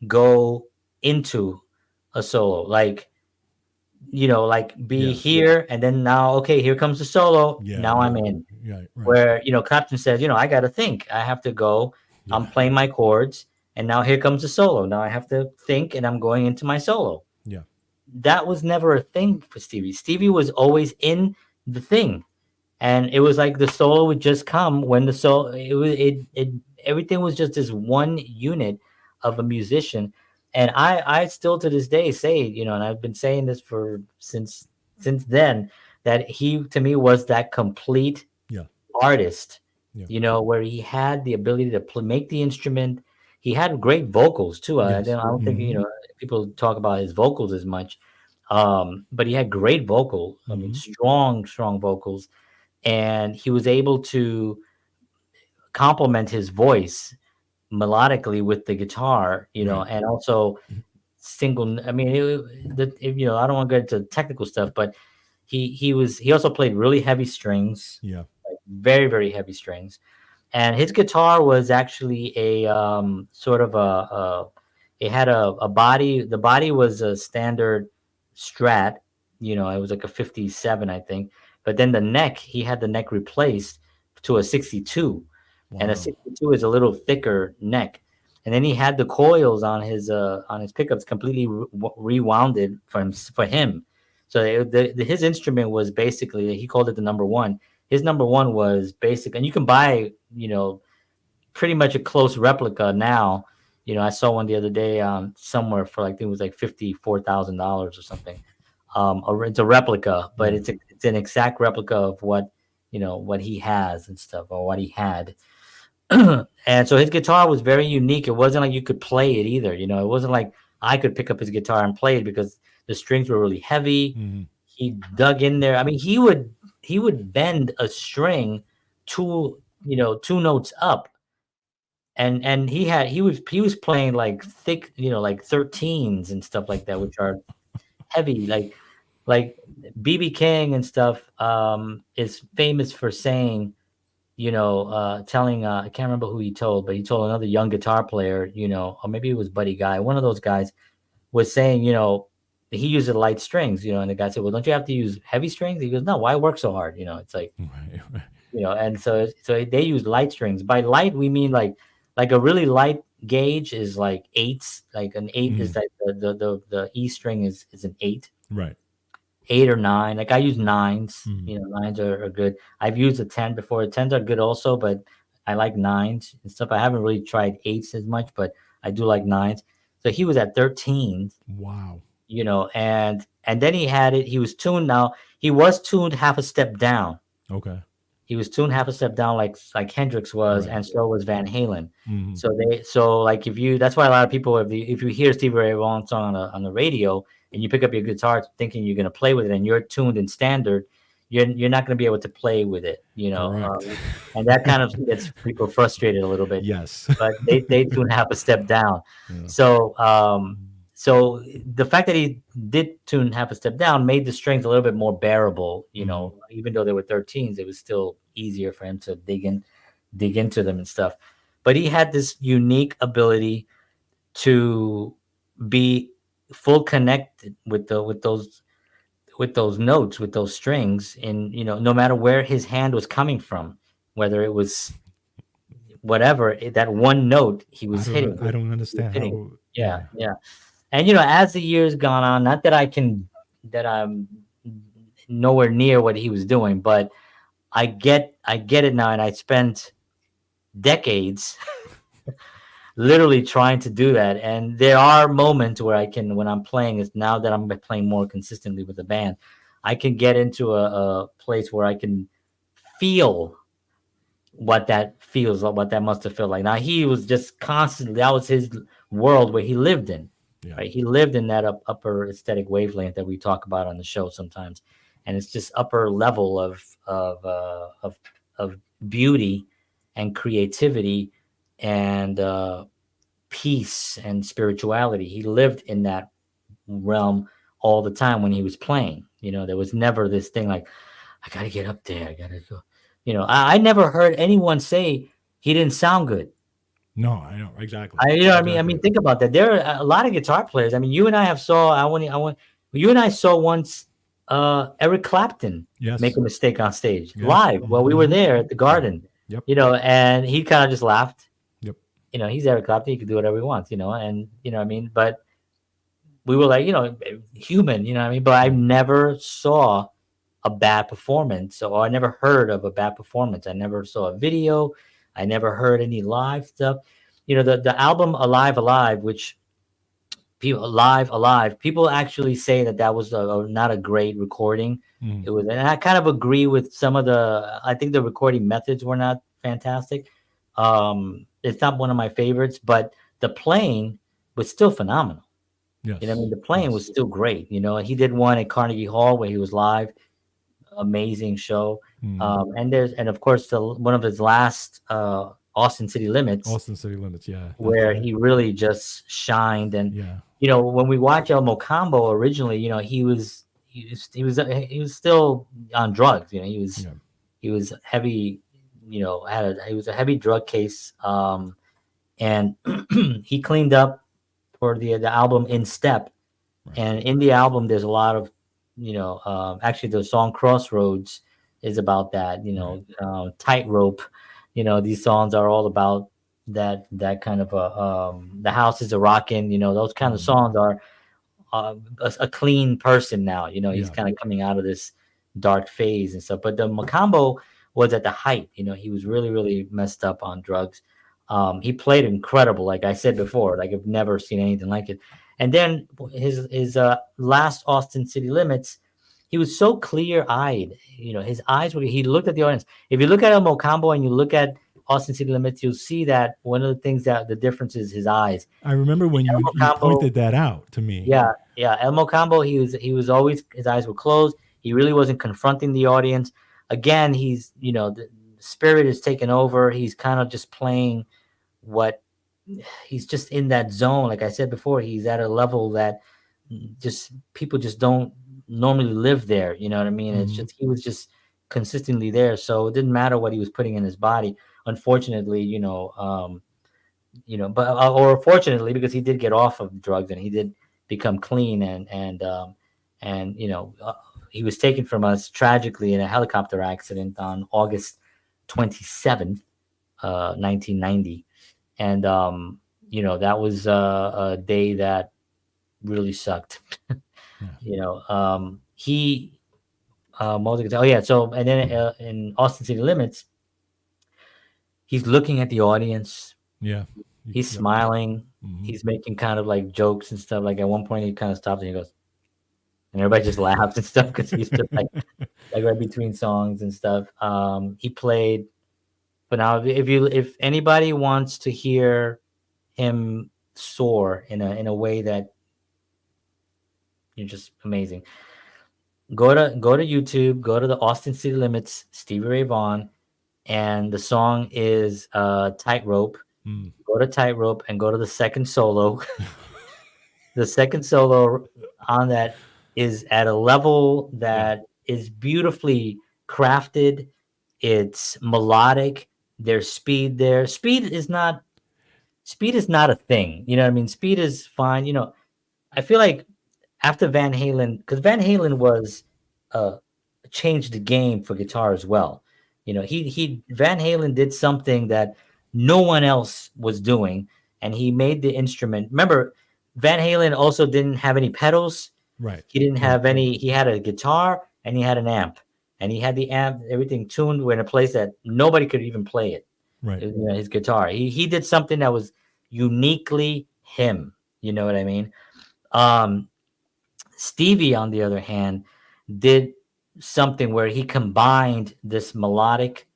S1: go into a solo, like, like be
S2: Yeah.
S1: here and then now, okay, here comes the solo,
S2: Yeah.
S1: now I'm
S2: Yeah.
S1: in.
S2: Yeah. Right.
S1: Where Clapton says, I got to think, I have to go, I'm
S2: Yeah.
S1: playing my chords, and now here comes the solo, now I have to think, and I'm going into my solo.
S2: Yeah.
S1: That was never a thing for Stevie. Stevie was always in the thing, and it was like the solo would just come when the solo, it everything was just this one unit of a musician. And I still to this day say, and I've been saying this for since then, that he to me was that complete
S2: Yeah.
S1: artist,
S2: Yeah.
S1: where he had the ability to make the instrument. He had great vocals too.
S2: Yes.
S1: I don't think
S2: Mm-hmm.
S1: people talk about his vocals as much, but he had great vocal. I mean,
S2: Mm-hmm.
S1: strong vocals, and he was able to complement his voice melodically with the guitar,
S2: Right.
S1: and also single. I mean, I don't want to get into technical stuff, but he also played really heavy strings,
S2: Yeah.
S1: like very heavy strings, and his guitar was actually a sort of it had a body. The body was a standard Strat. It was like a 57, I think. But then the neck, he had the neck replaced to a 62, and a
S2: Wow.
S1: 62 is a little thicker neck. And then he had the coils on his pickups completely rewounded for him. So his instrument was basically, he called it the number one. His number one was basic, and you can buy, pretty much a close replica now. I saw one the other day somewhere for like, I think it was like $54,000 or something. It's a replica, but
S2: Yeah.
S1: it's an exact replica of what he has and stuff, or what he had. And so his guitar was very unique. It wasn't like you could play it either. It wasn't like I could pick up his guitar and play it, because the strings were really heavy.
S2: Mm-hmm.
S1: He dug in there. I mean, he would bend a string two notes up, and he was playing like thick, like 13s and stuff like that, which are heavy, like BB King and stuff, is famous for saying, telling, I can't remember who he told, but he told another young guitar player, or maybe it was Buddy Guy, one of those guys, was saying, he uses light strings, and the guy said, well, don't you have to use heavy strings? He goes, no, why work so hard? It's like,
S2: Right. Right.
S1: and so they use light strings. By light, we mean like a really light gauge is like eights. Like an eight
S2: Mm-hmm.
S1: is like the E string is an eight.
S2: Right.
S1: 8 or 9. Like I use nines.
S2: Mm.
S1: You know, nines are good. I've used a 10 before. Tens are good also, but I like nines and stuff. I haven't really tried eights as much, but I do like nines. So he was at 13,
S2: Wow.
S1: you know, and then he had it. He was tuned. Now he was tuned half a step down.
S2: Okay.
S1: He was tuned half a step down, like Hendrix was,
S2: Right.
S1: and so was Van Halen.
S2: Mm.
S1: So like if you, that's why a lot of people, if you hear Stevie Ray Vaughan song on the radio and you pick up your guitar thinking you're gonna play with it and you're tuned in standard, you're not gonna be able to play with it, you know,
S2: Correct.
S1: and that kind of gets people frustrated a little bit.
S2: Yes.
S1: But they tune half a step down.
S2: Yeah.
S1: So
S2: Mm.
S1: so the fact that he did tune half a step down made the strings a little bit more bearable. You
S2: Mm.
S1: know, even though they were 13s, it was still easier for him to dig into them and stuff. But he had this unique ability to be full connected with the with those notes, with those strings, and you know, no matter where his hand was coming from, whether it was whatever that one note
S2: I don't
S1: he was
S2: understand
S1: hitting.
S2: how.
S1: Yeah,
S2: Yeah.
S1: yeah. And you know, as the years gone on, not that that I'm nowhere near what he was doing, but I get it now, and I spent decades literally trying to do that. And there are moments where I can, when I'm playing, is now that I'm playing more consistently with the band, I can get into a place where I can feel what that feels like, what that must have felt like. Now he was just constantly, that was his world where he lived in,
S2: Yeah.
S1: right? He lived in that upper aesthetic wavelength that we talk about on the show sometimes, and it's just upper level of beauty and creativity and peace and spirituality. He lived in that realm all the time when he was playing. You know, there was never this thing like, I gotta get up there. I gotta go. You know, I never heard anyone say he didn't sound good.
S2: No, I know exactly.
S1: You know, what I mean,
S2: Exactly.
S1: think about that. There are a lot of guitar players. I mean, you and I have saw. You and I saw once Eric Clapton make
S2: Yes.
S1: a mistake on stage
S2: Yes.
S1: live while we were
S2: Mm-hmm.
S1: there at the
S2: Yeah.
S1: Garden.
S2: Yep.
S1: You know, and he kind of just laughed.
S2: Yep.
S1: You know, he's Eric Clapton. He can do whatever he wants. You know, and you know, what I mean, but we were like, you know, human. You know, what I mean, but I
S2: Yeah.
S1: never saw a bad performance, or I never heard of a bad performance. I never saw a video. I never heard any live stuff. You know, the album Alive Alive, which people Alive Alive, people actually say that that was not a great recording.
S2: Mm.
S1: It was, and I kind of agree with some of the. I think the recording methods were not fantastic. It's not one of my favorites, but the playing was still phenomenal. You know, what I
S2: Yes.
S1: mean, the playing was
S2: Yes.
S1: still great. You know, he did one at Carnegie Hall where he was live, amazing show.
S2: Mm.
S1: And of course one of his last Austin City Limits,
S2: Austin City Limits. Yeah. That's
S1: where
S2: it.
S1: he really just shined. And
S2: Yeah.
S1: you know, when we watch El Mocambo originally, you know, he was still on drugs. You know,
S2: Yeah.
S1: he was heavy. You know, he was a heavy drug case. And he cleaned up for the album In Step.
S2: Right.
S1: And in the album, there's a lot of, you know, actually the song Crossroads is about that, you
S2: Right.
S1: know, Tightrope. You know, these songs are all about that kind of the house is a rockin', you know, those kind of
S2: Mm.
S1: songs are a clean person now. You know, he's
S2: Yeah.
S1: kind of coming out of this dark phase and stuff. But the Macambo was at the height. You know, he was really, really messed up on drugs. He played incredible, like I said before. Like I've never seen anything like it. And then his last Austin City Limits, he was so clear eyed. You know, his eyes were. He looked at the audience. If you look at El Mocambo and you look at Austin City Limits, you'll see that one of the things that the difference is his eyes.
S2: I remember when
S1: El
S2: you
S1: Mocambo,
S2: pointed that out to me.
S1: yeah, yeah. Elmo Combo, he was always, his eyes were closed. He really wasn't confronting the audience. Again, he's, you know, the spirit is taken over. He's kind of just playing what he's just in that zone. Like I said before, he's at a level that just people just don't normally live there. You know what I mean? It's
S2: Hmm.
S1: just he was just consistently there. So it didn't matter what he was putting in his body. Unfortunately, you know, but or fortunately, because he did get off of drugs and he did become clean, and you know, he was taken from us tragically in a helicopter accident on August 27th, 1990. And you know, that was a day that really sucked.
S2: Yeah.
S1: You know, he what oh yeah, so and then in Austin City Limits, he's looking at the audience,
S2: Yeah.
S1: he's
S2: Yep.
S1: smiling,
S2: Hmm.
S1: he's making kind of like jokes and stuff. Like at one point, he kind of stops and he goes, and everybody just laughs and stuff because he's just like right between songs and stuff. He played, but now if anybody wants to hear him soar in a way that you're just amazing, go to YouTube, go to the Austin City Limits, Stevie Ray Vaughan, and the song is Tightrope.
S2: Mm.
S1: Go to Tightrope and go to the second solo. The second solo on that is at a level
S2: Yeah.
S1: that is beautifully crafted. It's melodic. There's speed there. Speed is not a thing. You know what I mean? Speed is fine. I feel like after Van Halen, because Van Halen was uh changed the game for guitar as well. He Van Halen did something that no one else was doing, and he made the instrument. Remember, Van Halen also didn't have any pedals.
S2: Right.
S1: He didn't
S2: Yeah.
S1: have any. He had a guitar and he had an amp, and he had the amp everything tuned in a place that nobody could even play it.
S2: Right.
S1: His guitar. He did something that was uniquely him. You know what I mean? Um, Stevie, on the other hand, did something where he combined this melodic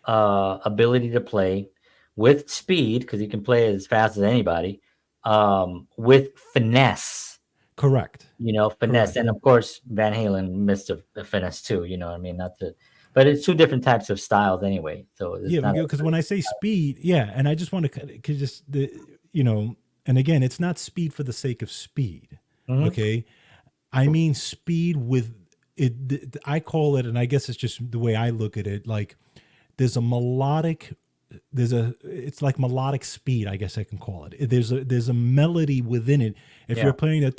S1: ability to play with speed, because he can play as fast as anybody, with finesse.
S2: Correct.
S1: Finesse,
S2: Correct.
S1: and of course Van Halen missed a finesse too. You know what I mean? Not to, but it's two different types of styles anyway. So
S2: Yeah,
S1: it's not.
S2: because when I say speed, yeah, and I just want to just you know, and again, it's not speed for the sake of speed.
S1: Mhm.
S2: Okay, I mean speed with it. I call it, and I guess it's just the way I look at it. Like there's a melodic, it's like melodic speed. I guess I can call it. There's a melody within it. If
S1: Yeah,
S2: you're playing a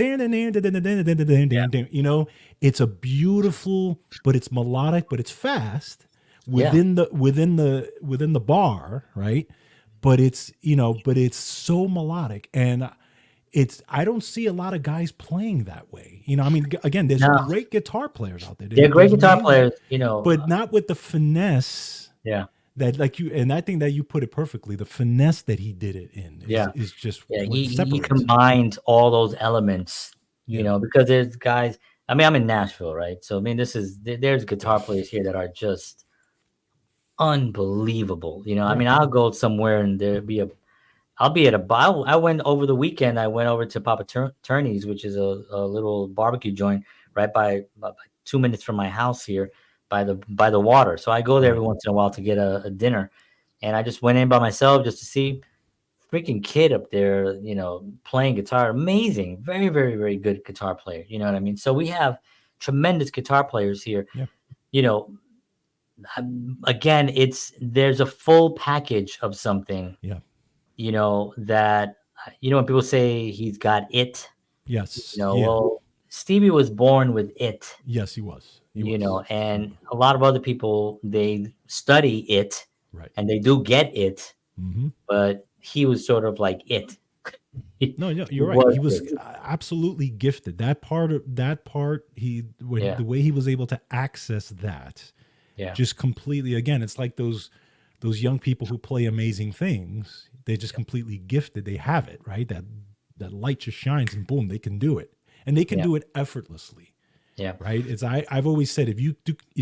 S2: it's a beautiful, but it's melodic, but it's fast
S1: yeah.
S2: within the bar, right? But it's so melodic, and I don't see a lot of guys playing that way. I mean, again, there's
S1: No,
S2: great guitar players out there.
S1: they're great
S2: There's
S1: guitar
S2: amazing,
S1: players.
S2: but not with the finesse
S1: Yeah,
S2: that, like you, and I think that you put it perfectly. The finesse that he did it in is
S1: yeah.
S2: is just
S1: Yeah,
S2: what
S1: he
S2: separates him.
S1: combined all those elements,
S2: Yeah.
S1: because there's guys. I mean, I'm in Nashville, right? So I mean, there's guitar players here that are just unbelievable. I
S2: Right.
S1: mean, I'll go somewhere and I'll be at a bar. I went over the weekend. I went over to Papa Turney's, which is a little barbecue joint right by 2 minutes from my house here, by the water. So I go there every
S2: Right.
S1: once in a while to get a dinner, and I just went in by myself just to see freaking kid up there, playing guitar. Amazing. Very, very, very good guitar player. You know what I mean? So we have tremendous guitar players here.
S2: Yeah.
S1: You know, again, there's a full package of something,
S2: Yeah.
S1: that, when people say he's got it,
S2: Yes. Yeah.
S1: well, Stevie was born with it,
S2: Yes, he was. He was. He
S1: and
S2: was.
S1: a lot of other people, they study it
S2: Right.
S1: and they do get it,
S2: Hmm.
S1: but he was sort of like it. he
S2: No, no,
S1: he
S2: you're right.
S1: was
S2: He was
S1: it.
S2: absolutely gifted. That part, he when
S1: Yeah.
S2: the way he was able to access that,
S1: Yeah.
S2: just completely. Again, it's like those young people who play amazing things. They're just completely gifted. They have it, right? That light just shines, and boom, they can do it, and they can
S1: Yeah.
S2: do it effortlessly,
S1: Yeah.
S2: right? I've always said, if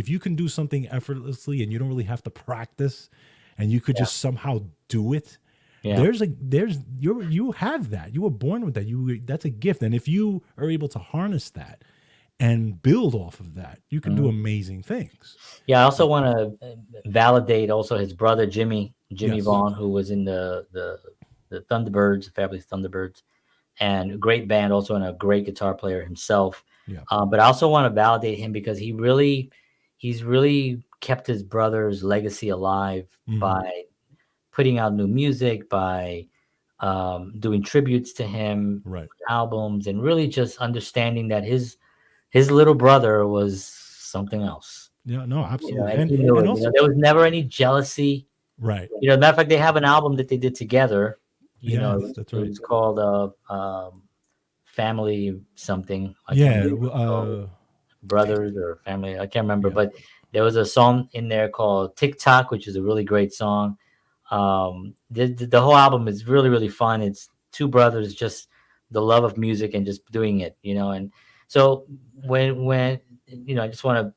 S2: you can do something effortlessly and you don't really have to practice, and you could
S1: Yeah.
S2: just somehow do it,
S1: Yeah.
S2: you have that. You were born with that. That's a gift, and if you are able to harness that and build off of that, you can do
S1: Mhm.
S2: amazing things.
S1: Yeah. I also want to validate also his brother Jimmy
S2: Yes.
S1: Vaughn, who was in the Thunderbirds, the Fabulous Thunderbirds, and a great band also, and a great guitar player himself.
S2: Yeah.
S1: But I also want to validate him because he's really kept his brother's legacy alive
S2: Hmm.
S1: by putting out new music, by doing tributes to him,
S2: Right.
S1: albums, and really just understanding that his little brother was something else.
S2: Yeah. No. Absolutely.
S1: And
S2: And
S1: he knew
S2: and
S1: it.
S2: also,
S1: There was never any jealousy.
S2: right.
S1: Matter of fact, they have an album that they did together.
S2: Yes, that's
S1: It
S2: right.
S1: was called Family something. I can't
S2: Yeah.
S1: remember what it's called. brothers or family. I can't remember,
S2: Yeah.
S1: but there was a song in there called TikTok, which is a really great song. The whole album is really really fun. It's two brothers, just the love of music and just doing it, you know. And so when I just want to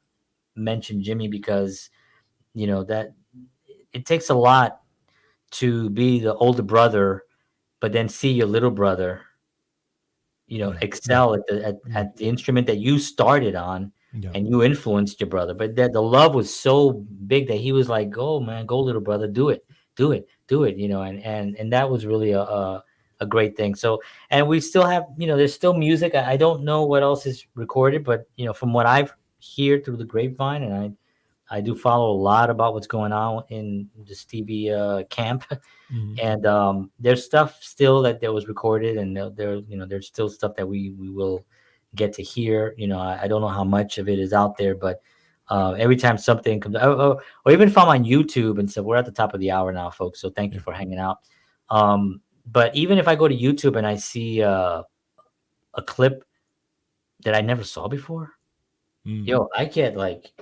S1: mention Jimmy because that it takes a lot to be the older brother, but then see your little brother
S2: Yeah. Yeah.
S1: excel at
S2: Yeah.
S1: at the instrument that you started on,
S2: Yeah.
S1: and you influenced your brother. But that the love was so big that he was like, "Go, man, go, little brother, do it, do it, do it," and that was really a great thing. So, and we still have, there's still music. I don't know what else is recorded, but from what I've heard through the grapevine, and I do follow a lot about what's going on in the Stevie camp.
S2: Hmm.
S1: And there's stuff still that was recorded, and there's still stuff that we will get to hear. I don't know how much of it is out there, but every time something comes, or even if I'm on YouTube and stuff. We're at the top of the hour now, folks, so thank you
S2: Yeah.
S1: for hanging out. But even if I go to YouTube and I see a clip that I never saw before,
S2: Mm.
S1: I get like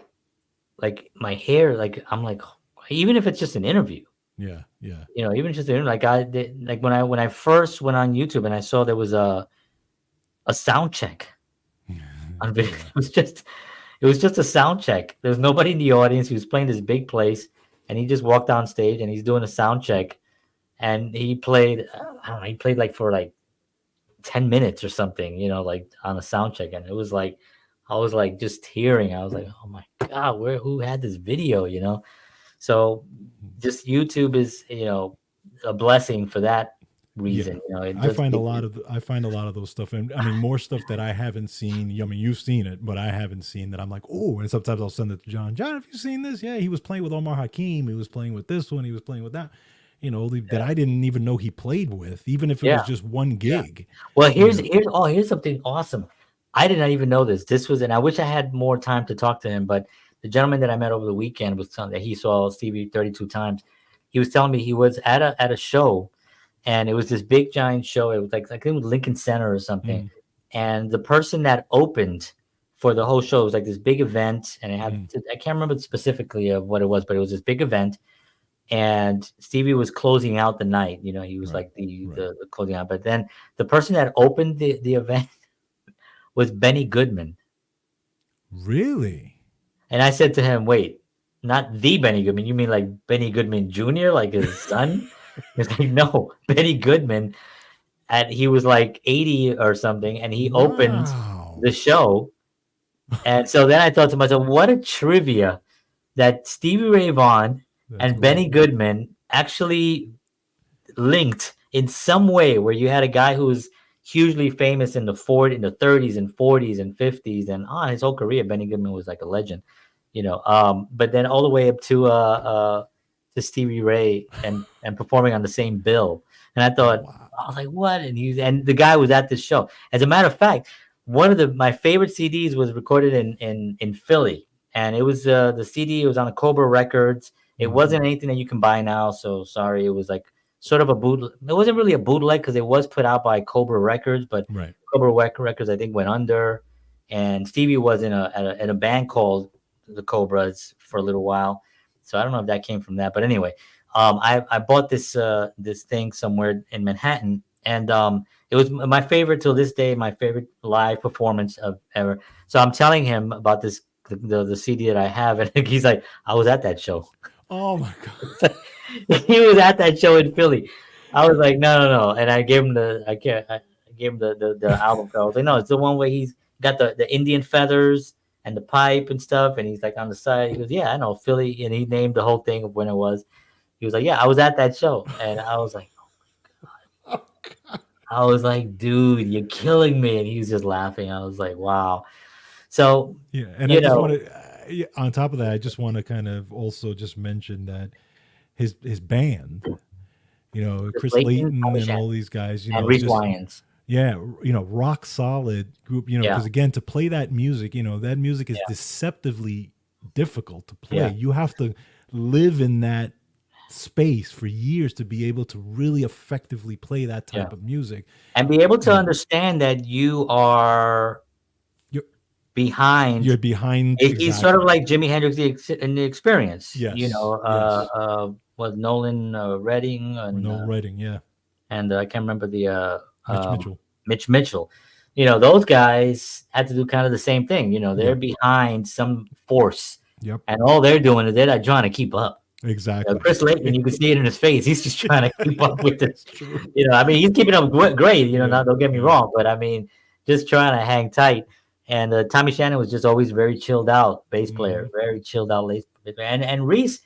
S1: my hair, like I'm like, even if it's just an interview.
S2: Yeah. Yeah.
S1: Even just the like I did, like when I first went on YouTube and I saw there was a sound check on video.
S2: Yeah.
S1: It was just a sound check. There's nobody in the audience. He was playing this big place, and he just walked on stage and he's doing a sound check, and he played. I don't know. He played like for like 10 minutes or something. Like on a sound check, and it was like I was like just tearing. I was like, oh my god, who had this video? So just YouTube is, a blessing for that
S2: Yeah.
S1: reason. It does give you.
S2: I find a lot of those stuff, and I mean more stuff that I haven't seen. I mean, you've seen it, but I haven't seen that. I'm like, oh, and sometimes I'll send it to John. John, have you seen this? Yeah, he was playing with Omar Hakim. He was playing with this one. He was playing with that. That
S1: Yeah.
S2: I didn't even know he played with, even if it was
S1: Yeah.
S2: just one
S1: Yeah.
S2: gig.
S1: Well,
S2: You
S1: here's
S2: know.
S1: here's oh here's something awesome. I did not even know this. This was, and I wish I had more time to talk to him, but the gentleman that I met over the weekend was telling that he saw Stevie 32 times. He was telling me he was at a show, and it was this big giant show. It was like I think it was Lincoln Center or something.
S2: Mm,
S1: And the person that opened for the whole show was like this big event, and
S2: mm,
S1: I can't remember specifically of what it was, but it was this big event, and Stevie was closing out the night. He was
S2: right.
S1: like the
S2: Right.
S1: the, the closing out. But then the person that opened the event was Benny Goodman,
S2: Really?
S1: and I said to him, "Wait, not the Benny Goodman? You mean like Benny Goodman Jr., like his son?" He's like, "No, Benny Goodman." And he was like 80 or something, and he opened the
S2: Wow.
S1: show. And so then I thought to myself, what a trivia that Stevie Ray Vaughan
S2: That's
S1: and Benny
S2: cool.
S1: Goodman actually linked in some way, where you had a guy who was hugely famous in the 30s and 40s and 50s, and on his whole career, Benny Goodman was like a legend, but then all the way up to Stevie Ray and performing on the same bill. And
S2: Wow.
S1: I was like, what? And the guy was at this show. As a matter of fact, one of my favorite CDs was recorded in Philly, and it was the CD. It was on the Cobra Records. It
S2: Mm,
S1: wasn't anything that you can buy now. So sorry, it was like sort of a boot. It wasn't really a bootleg because it was put out by Cobra Records, but
S2: right.
S1: Records I think went under, and Stevie was in a band called the Cobras for a little while. So I don't know if that came from that, but anyway, I bought this thing somewhere in Manhattan, and it was my favorite till this day, my favorite live performance of ever. So I'm telling him about the CD that I have, and he's like, I was at that show.
S2: Oh my god.
S1: He was at that show in Philly. I was like, no, no, no, and I gave him I gave him the album cover. I was like, no, it's the one where he's got the Indian feathers and the pipe and stuff, and he's like on the side. He goes, yeah, I know Philly, and he named the whole thing of when it was. He was like, yeah, I was at that show, and I was like, dude, you're killing me, and he was just laughing. I was like, wow. So,
S2: Yeah, and I
S1: you
S2: just
S1: know,
S2: want to. On top of that, I just want to kind of also just mention that his band,
S1: Chris
S2: Chris
S1: Layton,
S2: Layton
S1: Tommy
S2: and all
S1: Shannon,
S2: these guys,
S1: and
S2: it's
S1: Reese
S2: just
S1: Lyons.
S2: yeah, rock solid group,
S1: Yeah,
S2: because again, to play that music, that music is
S1: yeah,
S2: deceptively difficult to play.
S1: yeah,
S2: You have to live in that space for years to be able to really effectively play that
S1: yeah.
S2: type of music.
S1: And be able to
S2: You know,
S1: understand that you are
S2: you're,
S1: behind.
S2: You're behind
S1: He's sort of
S2: exactly.
S1: like Jimi Hendrix in the Experience.
S2: Yes. Yes.
S1: Was Nolan Redding
S2: Or no writing. Yeah.
S1: and I can't remember the
S2: Mitch Mitchell.
S1: Mitch Mitchell. Those guys had to do kind of the same thing. They're
S2: Yep.
S1: behind some force,
S2: Yep.
S1: and all they're doing is they're not trying to keep up.
S2: Exactly.
S1: Chris Layton, you can see it in his face. He's just trying to keep up with it.
S2: It's true.
S1: I mean, he's keeping up great.
S2: Yeah.
S1: Now don't get me
S2: Yeah.
S1: wrong, but I mean, just trying to hang tight. And Tommy Shannon was just always very chilled out bass player,
S2: Hmm.
S1: very chilled out bass player. And Reese,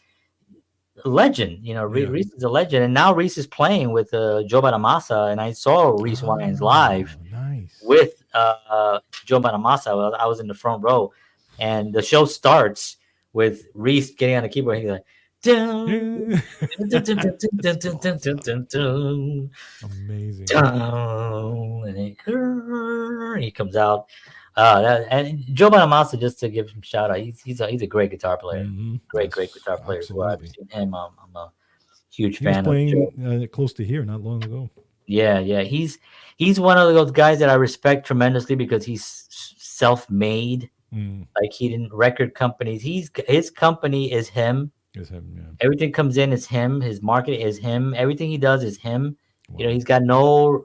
S1: legend.
S2: Yeah.
S1: Reese is a legend, and now Reese is playing with Joe Bonamassa, and I saw Reese Wines live
S2: Oh, nice.
S1: with Joe Bonamassa. I was in the front row, and the show starts with Reese getting on the keyboard. He's like, dun, dun, dun, dun, dun, dun, dun, dun, dun, dun,
S2: Amazing.
S1: dun, and he comes out. And Joe Bonamassa, just to give him a shout out, he's a great guitar player.
S2: Hmm.
S1: Great
S2: Yes.
S1: guitar player as well. I've
S2: Absolutely.
S1: seen him. I'm a huge
S2: He was
S1: fan of Joe.
S2: playing close to here not long ago.
S1: Yeah. He's one of those guys that I respect tremendously because he's self-made.
S2: Mm.
S1: Like he didn't record companies. His company is him.
S2: Is him. Yeah.
S1: Everything comes in is him. His market is him. Everything he does is him.
S2: Wow.
S1: He's got no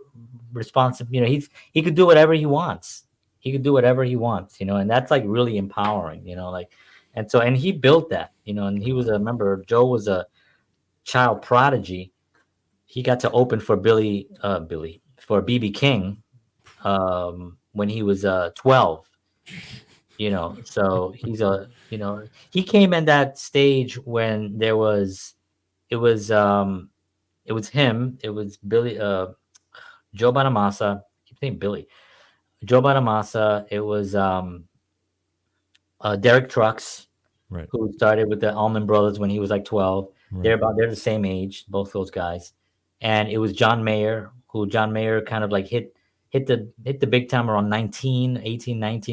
S1: responsibility. He could do whatever he wants. He could do whatever he wants. And that's like really empowering. And he built that. And he was a member. Joe was a child prodigy. He got to open for for BB King when he was 12. So he came in that stage when it was him, it was Billy, Joe Bonamassa. I keep saying Billy. Joe Bonamassa. It was Derek Trucks,
S2: Right.
S1: who started with the Allman Brothers when he was like 12.
S2: Right.
S1: They're the same age, both those guys. And it was John Mayer, who John Mayer kind of like hit the big time around 19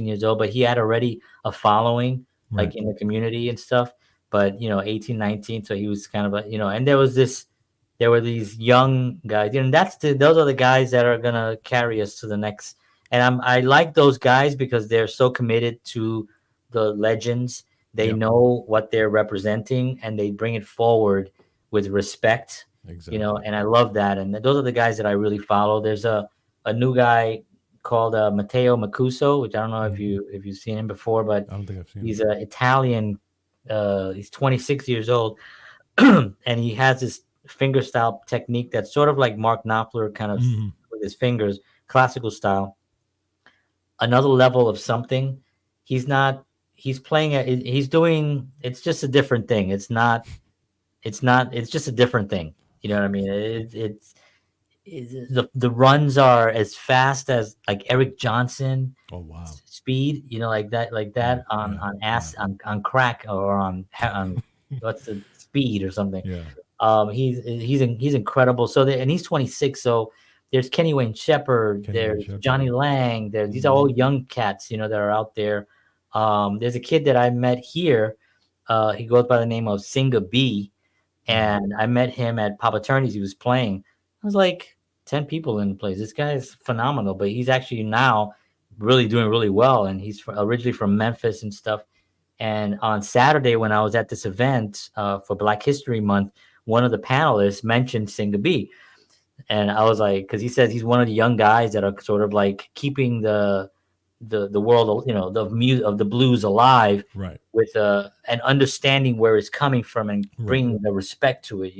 S1: years old, but he had already a following
S2: Right.
S1: like in the community and stuff. But 18, 19, so he was kind of and there were these young guys, those are the guys that are gonna carry us to the next. And I like those guys because they're so committed to the legends. They
S2: Yep.
S1: know what they're representing and they bring it forward with respect.
S2: Exactly.
S1: And I love that. And those are the guys that I really follow. There's a new guy called Matteo Macuso, which I don't know
S2: Mhm.
S1: if you've seen him before, but
S2: I don't think I've seen
S1: he's
S2: him.
S1: an Italian. He's 26 years old, and he has this finger style technique that's sort of like Mark Knopfler, kind of
S2: Hmm.
S1: with his fingers, classical style. Another level of something. He's not. He's playing. He's doing. It's just a different thing. It's not. It's not. It's just a different thing. You know what I mean? The runs are as fast as like Eric Johnson
S2: Oh wow.
S1: speed, like
S2: Yeah.
S1: that
S2: Yeah.
S1: on
S2: Yeah.
S1: on crack or on what's the speed or something.
S2: Yeah.
S1: He's incredible. So and he's 26. So there's Kenny Wayne Shepherd,
S2: Kenny Wayne
S1: there's
S2: Shepherd.
S1: Johnny Lang, these are
S2: Hmm.
S1: all young cats, that are out there. There's a kid that I met here. He goes by the name of Singa B,
S2: Hmm.
S1: and I met him at Papa Turney's. He was playing. I was like 10 people in the place. This guy is phenomenal, but he's actually now really doing really well. And he's originally from Memphis and stuff. And on Saturday, when I was at this event for Black History Month, one of the panelists mentioned Singa B. And I was like, because he says he's one of the young guys that are sort of like keeping the world, the music of the blues alive
S2: Right.
S1: with an understanding where it's coming from and
S2: Right.
S1: bringing the respect to it.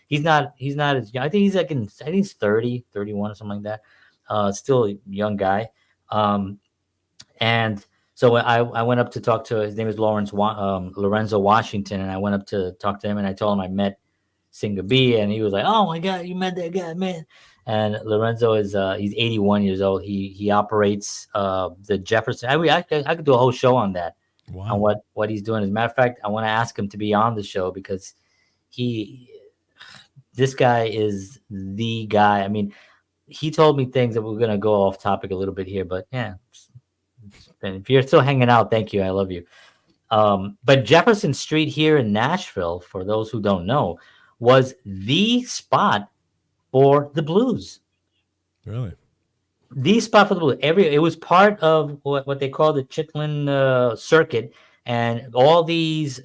S1: He's not as young. I think he's like I think he's 30, 31 or something like that. Still a young guy. And so I went up to talk to, his name is Lorenzo Washington, and I went up to talk to him, and I told him I met Singa B, and he was like, "Oh my God, you met that guy, man!" And Lorenzo is he's 81 years old. He operates the Jefferson. I could do a whole show on that, on
S2: Wow.
S1: what he's doing. As a matter of fact, I want to ask him to be on the show because he this guy is the guy. I mean, he told me things that we're gonna go off topic a little bit here, but yeah. And if you're still hanging out, thank you. I love you. But Jefferson Street here in Nashville, for those who don't know, was the spot for the blues.
S2: Really?
S1: these spot for the blues. It was part of what they call the Chitlin circuit, and all these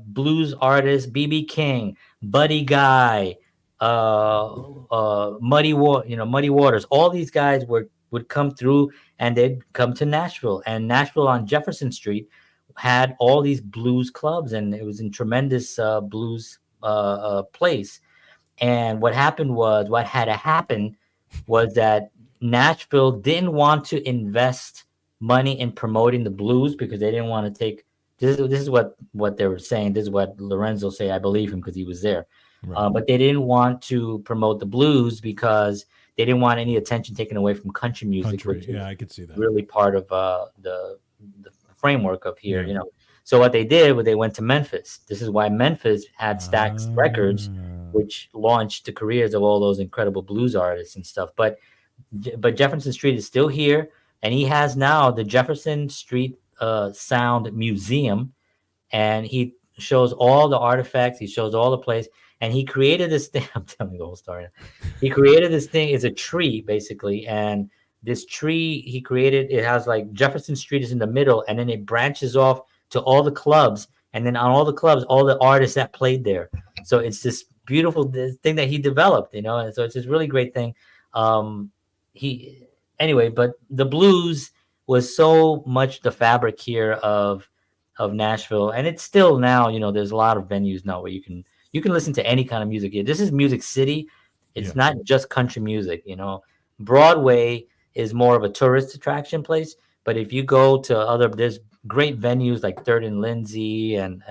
S1: blues artists, BB King, Buddy Guy, Muddy Waters. All these guys would come through, and they'd come to Nashville, and Nashville on Jefferson Street had all these blues clubs, and it was in tremendous blues place. And what had to happen was that Nashville didn't want to invest money in promoting the blues because they didn't want to take. This is what they were saying. This is what Lorenzo say. I believe him because he was there.
S2: Right.
S1: But they didn't want to promote the blues because they didn't want any attention taken away from country music,
S2: Country.
S1: which
S2: Yeah,
S1: is
S2: I could see that.
S1: really part of the framework of here.
S2: Yeah.
S1: So what they did was they went to Memphis. This is why Memphis had Stax Records,
S2: Ah,
S1: which launched the careers of all those incredible blues artists and stuff. But Jefferson Street is still here, and he has now the Jefferson Street Sound Museum, and he shows all the artifacts. He shows all the place, and he created this thing. I'm telling you the whole story. He created this thing. It's a tree basically, and this tree he created. It has like Jefferson Street is in the middle, and then it branches off to all the clubs, and then on all the clubs, all the artists that played there. So it's this beautiful thing that he developed, and so it's this really great thing. He Anyway, but the blues was so much the fabric here of Nashville, and it's still now. There's a lot of venues now where you can listen to any kind of music here. This is Music City.
S2: yeah.
S1: It's not just country music. Broadway is more of a tourist attraction place, but if you go to there's great venues like Third and Lindsay and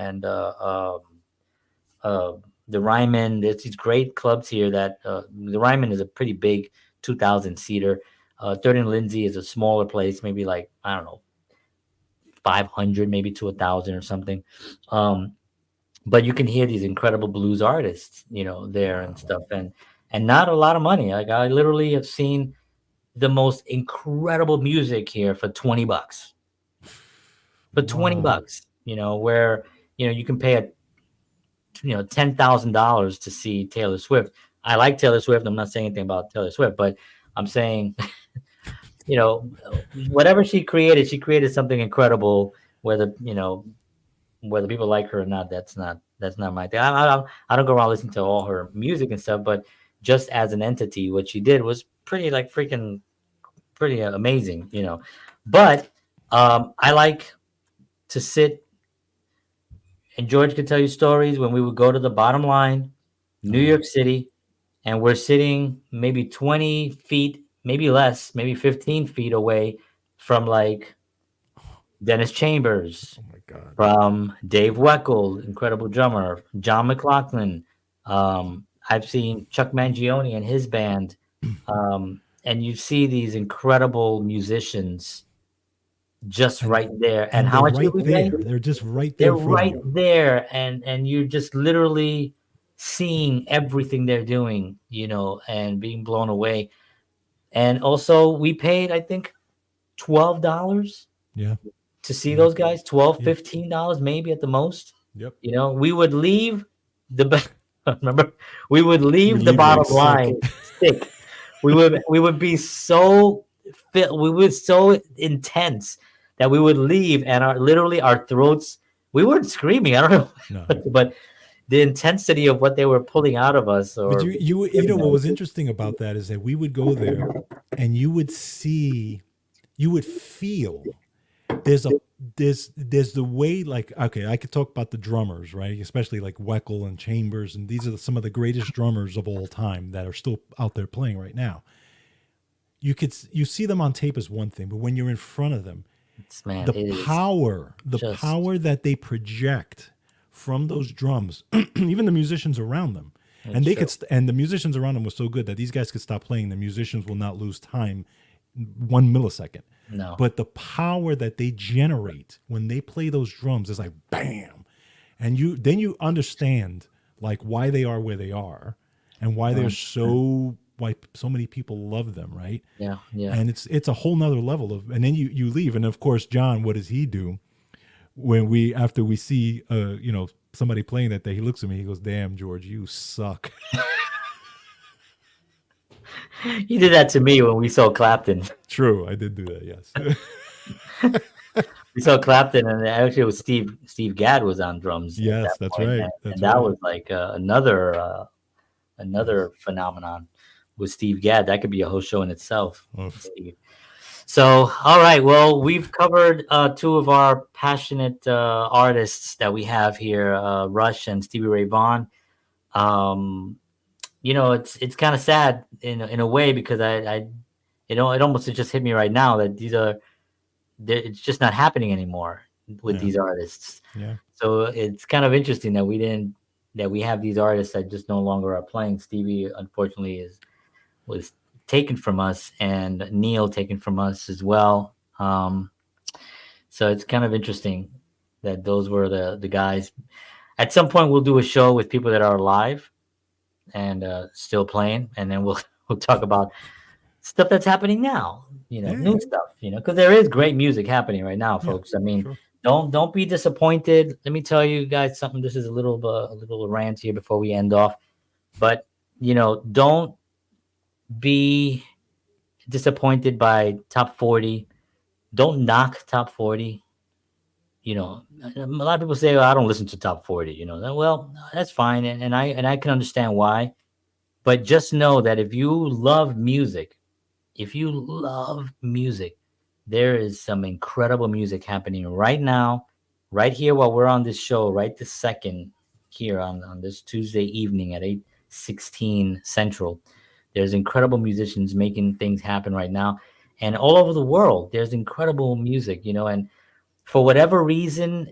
S1: the Ryman. There's these great clubs here that the Ryman is a pretty big 2,000 seater. Third and Lindsay is a smaller place, maybe like, I don't know, 500, maybe to 1,000 or something. Um, but you can hear these incredible blues artists, there and
S2: Wow.
S1: stuff, and not a lot of money. Like I literally have seen the most incredible music here for $20. For 20
S2: Wow.
S1: bucks, where you can pay $10,000 to see Taylor Swift. I like Taylor Swift. I'm not saying anything about Taylor Swift, but I'm saying, you know, whatever she created something incredible. Whether people like her or not, that's not my thing. I don't go around listening to all her music and stuff, but just as an entity, what she did was pretty like freaking pretty amazing. But I like to sit, and George could tell you stories when we would go to the Bottom Line,
S2: Oh
S1: New
S2: yeah.
S1: York City, and we're sitting maybe 20 feet, maybe less, maybe 15 feet away from like Dennis Chambers,
S2: Oh my God.
S1: from Dave Weckl, incredible drummer, John McLaughlin. I've seen Chuck Mangione and his band. And you see these incredible musicians just
S2: And
S1: right there. And
S2: and
S1: how
S2: they're
S1: much did
S2: right
S1: we pay?
S2: there. They're just right there
S1: They're
S2: in front of
S1: right
S2: you.
S1: there, and you're just literally seeing everything they're doing, and being blown away. And also, we paid, I think, $12
S2: Yeah.
S1: to see
S2: Yeah.
S1: those guys. 12,
S2: Yeah.
S1: $15 maybe at the most.
S2: Yep.
S1: We would leave the remember, we would
S2: You would
S1: leave the
S2: leave like
S1: Bottom
S2: sick.
S1: Line sick. We would be so we were so intense that we would leave, and our throats, we weren't screaming. I don't know,
S2: No.
S1: but the intensity of what they were pulling out of us
S2: But
S1: or
S2: you know
S1: giving
S2: what
S1: us.
S2: was interesting about that is that we would go there and you would feel there's a there's the way, like, okay, I could talk about the drummers, right, especially like Weckl and Chambers, and these are some of the greatest drummers of all time that are still out there playing right now. You see them on tape as one thing, but when you're in front of them,
S1: Man,
S2: the
S1: it is just
S2: power that they project from those drums, even the musicians around them, and
S1: it's
S2: they
S1: true.
S2: and the musicians around them were so good that these guys could stop playing. The musicians will not lose time 1 millisecond.
S1: No.
S2: But the power that they generate when they play those drums is like bam, and you understand like why they are where they are, and why they're
S1: Mm,
S2: why so many people love them, right?
S1: yeah, yeah.
S2: And it's a whole nother level of, and then you leave, and of course John, what does he do when we after we see somebody playing that day? He looks at me, he goes, damn George, you suck.
S1: He did that to me when we saw Clapton.
S2: True, I did do that. Yes.
S1: We saw Clapton, and actually it was Steve Gadd was on drums at
S2: Yes,
S1: that
S2: that's
S1: point,
S2: right.
S1: and
S2: That's
S1: that
S2: right.
S1: was like
S2: Yes.
S1: another phenomenon with Steve Gadd. That could be a whole show in itself.
S2: Oof.
S1: Steve. So, all right. Well, we've covered two of our passionate artists that we have here, Rush and Stevie Ray Vaughan. Um, it's kind of sad in a way because it almost just hit me right now that it's just not happening anymore with
S2: Yeah.
S1: these artists.
S2: Yeah.
S1: So it's kind of interesting that we have these artists that just no longer are playing. Stevie, unfortunately, is was taken from us, and Neil taken from us as well. So it's kind of interesting that those were the guys. At some point, we'll do a show with people that are alive and still playing, and then we'll we'll talk about stuff that's happening now.
S2: Yeah.
S1: New stuff. Because there is great music happening right now,
S2: Yeah.
S1: folks. I mean,
S2: Sure.
S1: don't be disappointed. Let me tell you guys something. This is a little rant here before we end off, but don't be disappointed by top 40. Don't knock top 40. A lot of people say, "Oh, I don't listen to top 40." Well, that's fine, and I can understand why. But just know that if you love music, there is some incredible music happening right now, right here while we're on this show, right this second here on this Tuesday evening at 8:16 Central. There's incredible musicians making things happen right now. And all over the world, there's incredible music, and for whatever reason,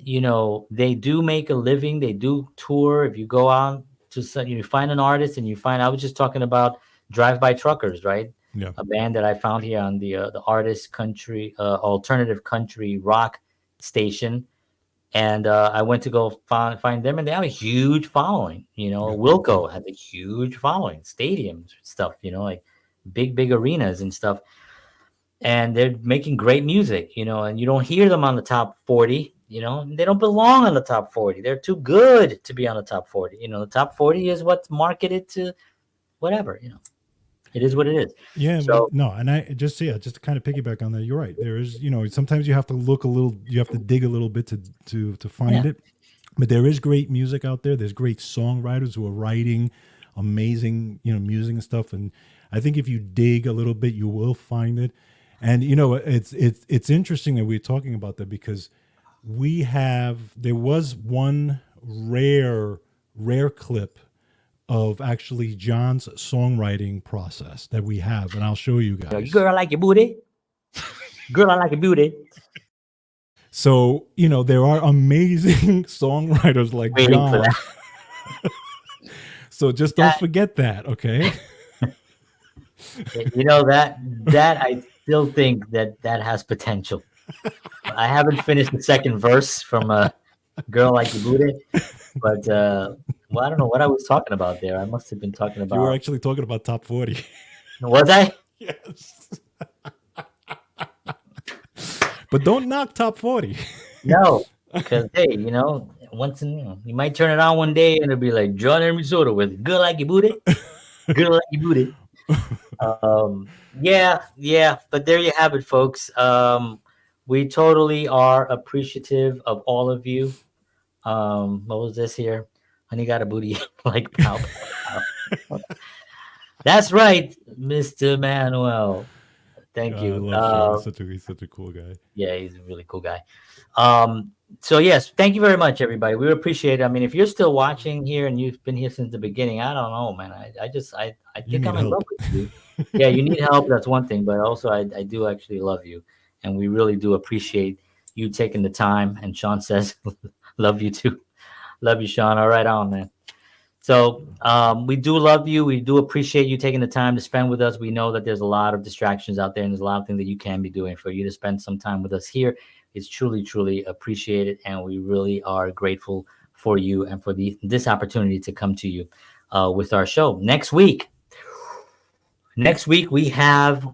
S1: they do make a living. They do tour. If you go out you find an artist and I was just talking about Drive By Truckers, right?
S2: Yeah.
S1: A band that I found here on the artist country, alternative country rock station. And I went to go find them, and they have a huge following.
S2: Yeah.
S1: Wilco has a huge following, stadiums, stuff, like big arenas and stuff, and they're making great music, and you don't hear them on the top 40. They don't belong on the top 40. They're too good to be on the top 40. The top 40 is what's marketed to whatever. It is what it is.
S2: Yeah,
S1: So
S2: but no, and I just just to kind of piggyback on that, you're right. There is, sometimes you have to look a little, you have to dig a little bit to
S1: yeah,
S2: find it. But there is great music out there. There's great songwriters who are writing amazing, music and stuff. And I think if you dig a little bit, you will find it. And it's interesting that we're talking about that because there was one rare clip of actually John's songwriting process that we have, and I'll show you guys.
S1: girl, I like your booty. Girl, I like your booty.
S2: So, there are amazing songwriters like
S1: Waiting for
S2: John.
S1: that.
S2: So just don't forget that, okay?
S1: That I still think that has potential. I haven't finished the second verse from Girl Like Your Booty, but well, I don't know what I was talking about there. I must have been talking
S2: You were
S1: about.
S2: actually talking about top 40.
S1: Was I?
S2: Yes. But don't knock top 40.
S1: No, because hey, once you might turn it on one day and it'll be like John Henry Soda with "Girl Like Your Booty," "Girl Like Your Booty." Yeah, but there you have it, folks. We totally are appreciative of all of you. What was this here? Honey got a booty like pow, pow, pow. That's right, Mr. Manuel. Thank
S2: I
S1: you.
S2: love Sean. He's such a cool guy.
S1: Yeah, he's a really cool guy. So yes, thank you very much, everybody. We appreciate it. I mean, if you're still watching here and you've been here since the beginning, I don't know, man. I
S2: You
S1: think
S2: need
S1: I'm in love
S2: help.
S1: with you. Yeah, you need help. That's one thing, but also I do actually love you, and we really do appreciate you taking the time. And Sean says, "Love you too." Love you, Sean. All right, on man. So we do love you. We do appreciate you taking the time to spend with us. We know that there's a lot of distractions out there, and there's a lot of things that you can be doing. For you to spend some time with us here is truly, truly appreciated, and we really are grateful for you and for this opportunity to come to you with our show next week. Next week we have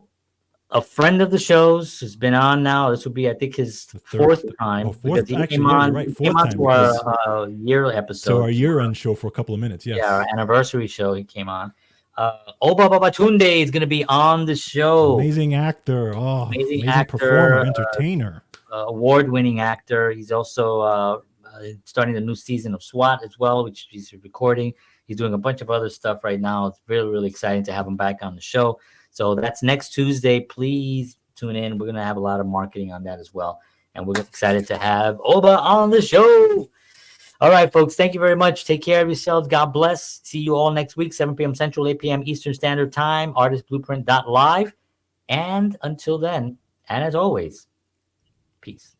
S1: a friend of the shows who's been on now. This will be, I think, his fourth time because
S2: Fourth.
S1: he came
S2: Actually, yeah,
S1: on.
S2: you're right.
S1: He came
S2: Fourth
S1: on
S2: time
S1: to
S2: because
S1: our year
S2: so
S1: episode.
S2: our year end show for a couple of minutes.
S1: Yeah, our
S2: Yes.
S1: anniversary show. He came on. Oba Babatunde is going to be on the show.
S2: Amazing actor. Oh,
S1: Amazing
S2: amazing performer,
S1: actor,
S2: entertainer.
S1: award-winning actor. He's also starting the new season of SWAT as well, which he's recording. He's doing a bunch of other stuff right now. It's really, really exciting to have him back on the show. So that's next Tuesday. Please tune in. We're going to have a lot of marketing on that as well. And we're excited to have Oba on the show. All right, folks. Thank you very much. Take care of yourselves. God bless. See you all next week, 7 p.m. Central, 8 p.m. Eastern Standard Time, artistblueprint.live. And until then, and as always, peace.